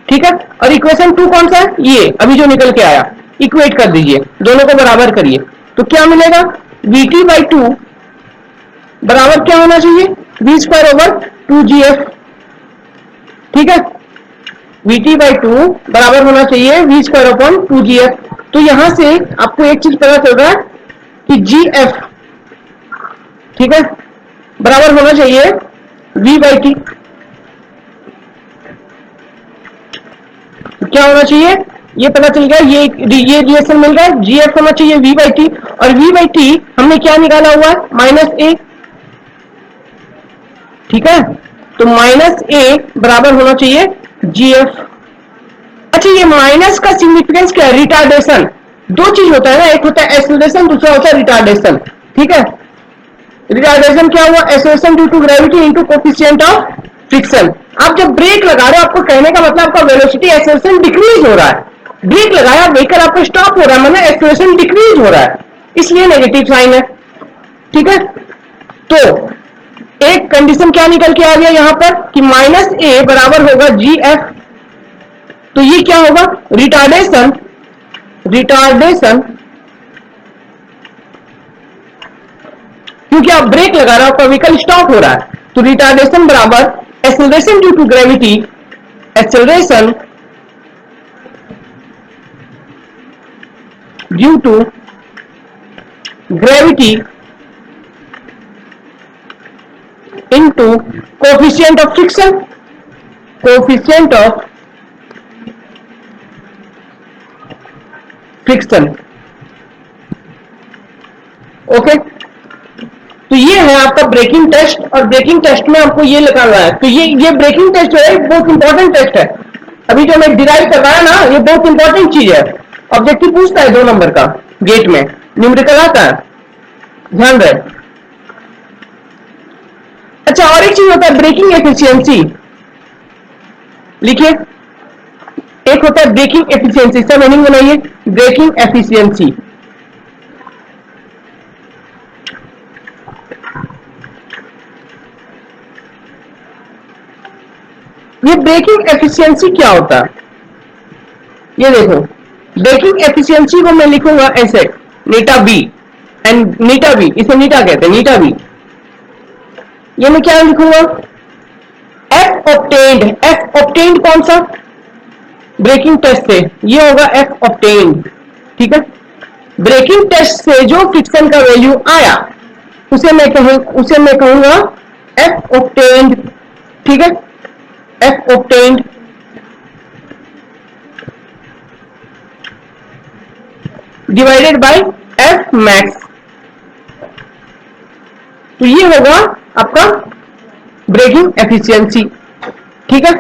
ठीक है, और इक्वेशन 2 कौन सा है, ये अभी जो निकल के आया। इक्वेट कर दीजिए, दोनों को बराबर करिए, तो क्या मिलेगा, VT बाई 2 बराबर क्या होना चाहिए, वी स्क्वायर ओवर 2GF। ठीक है, VT बाई 2 बराबर होना चाहिए वी स्क्वायर अपॉन 2GF। तो यहां से आपको एक चीज पता चल रहा है कि GF, ठीक है, बराबर होना चाहिए V बाई टी। क्या होना चाहिए, ये पता चल गया, ये रिलेशन मिल गया, GF होना चाहिए V बाई टी, और V बाई टी हमने क्या निकाला हुआ है, माइनस A। ठीक है, तो माइनस A बराबर होना चाहिए GF। अच्छा, ये माइनस का सिग्निफिकेंस क्या है, रिटार्डेशन। दो चीज होता है ना, एक होता है एक्सेलरेशन, दूसरा होता है रिटार्डेशन। ठीक है, रिटार्डेशन क्या हुआ, acceleration due to gravity into coefficient of friction. आप जब ब्रेक लगा रहे हो, आपको कहने का मतलब आपका वेलोसिटी एक्सेलरेशन डिक्रीज हो रहा है। ब्रेक लगाया, व्हीकल आपका स्टॉप हो रहा है, मतलब एक्सेलरेशन डिक्रीज हो रहा है, इसलिए नेगेटिव साइन है। ठीक है, तो एक कंडीशन क्या निकल के आ गया यहां पर कि माइनस A बराबर होगा GF। तो ये क्या होगा, रिटार्डेशन, रिटार्डेशन क्योंकि आप ब्रेक लगा रहे हो, आपका व्हीकल स्टॉप हो रहा है, तो रिटार्डेशन बराबर acceleration due to gravity, acceleration due to gravity into coefficient of friction, coefficient of friction. Okay, तो ये है आपका ब्रेकिंग टेस्ट, और ब्रेकिंग टेस्ट में आपको ये निकालना है। तो ये ब्रेकिंग टेस्ट जो है बहुत इंपॉर्टेंट टेस्ट है। अभी जो मैं डिराइव कर रहा है ना, ये बहुत इंपॉर्टेंट चीज है। ऑब्जेक्टिव पूछता है 2 नंबर का, गेट में न्यूमेरिकल आता है, ध्यान रहे। अच्छा, और एक चीज होता है ब्रेकिंग एफिशिएंसी, लिखिए। एक होता है ब्रेकिंग एफिशिएंसी, सब मीनिंग बनाइए, ब्रेकिंग एफिशिएंसी। ये ब्रेकिंग एफिशिएंसी क्या होता है, ये देखो। ब्रेकिंग एफिशिएंसी को मैं लिखूंगा ऐसे, नीटा बी एंड नीटा बी, इसे नीटा कहते हैं, नीटा बी। ये मैं क्या लिखूंगा, एफ ऑब्टेन्ड। एफ ऑब्टेन्ड कौन सा, ब्रेकिंग टेस्ट से, ये होगा एफ ऑब्टेन्ड, ठीक है। ब्रेकिंग टेस्ट से जो फ्रिक्शन का वैल्यू आया उसे मैं कहूंगा एफ ऑब्टेन्ड, ठीक है, F obtained. Divided by F max, तो ये होगा आपका ब्रेकिंग एफिशिएंसी, ठीक है।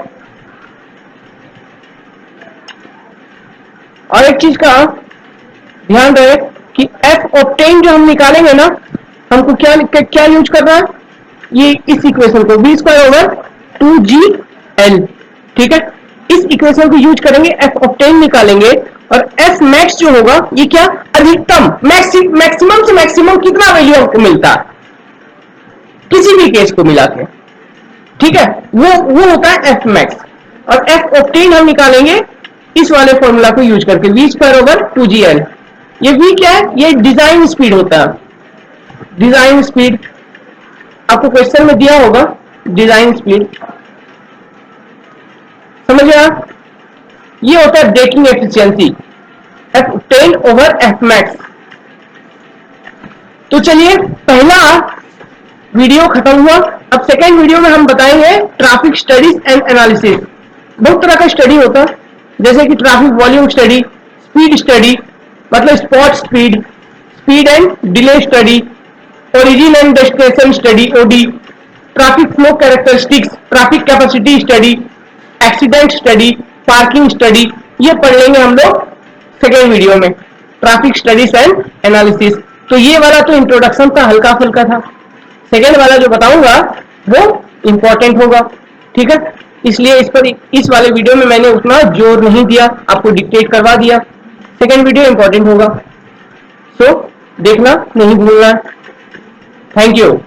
और एक चीज का ध्यान रहे कि एफ ऑब्टेन जो हम निकालेंगे ना, हमको क्या यूज करना है, ये इस इक्वेशन को v²/2gl, ठीक है। इस इक्वेशन को यूज करेंगे, एफ ऑब्टेन निकालेंगे, और एफ मैक्स जो होगा ये क्या, अधिकतम, मैक्सिमम से मैक्सिमम कितना वैल्यू हमको मिलता है किसी भी केस को मिला के, ठीक है, वो होता है एफ मैक्स। और एफ ऑब्टेन हम निकालेंगे इस वाले फॉर्मूला को यूज करके, v²/2gl। ये v क्या है, ये डिजाइन स्पीड होता है, डिजाइन स्पीड आपको क्वेश्चन में दिया होगा, डिजाइन स्पीड, समझ गया। ये होता है braking efficiency, F obtain over F max. तो चलिए, पहला वीडियो खत्म हुआ। अब सेकेंड वीडियो में हम बताएंगे ट्रैफिक स्टडीज एंड एनालिसिस। बहुत तरह का स्टडी होता है, जैसे कि traffic volume study, speed study मतलब spot speed, speed and delay study, origin and destination study OD, traffic flow characteristics, traffic capacity study, accident study, parking study. ये पढ़ लेंगे हम लोग सेकेंड वीडियो में, ट्रैफिक स्टडीज एंड एनालिसिस। तो ये वाला तो इंट्रोडक्शन का हल्का फुल्का था, सेकेंड वाला जो बताऊंगा वो इंपॉर्टेंट होगा, ठीक है। इसलिए इस वाले वीडियो में मैंने उतना जोर नहीं दिया, आपको डिक्टेट करवा दिया। सेकेंड वीडियो इंपॉर्टेंट होगा, सो देखना नहीं भूलना। Thank you.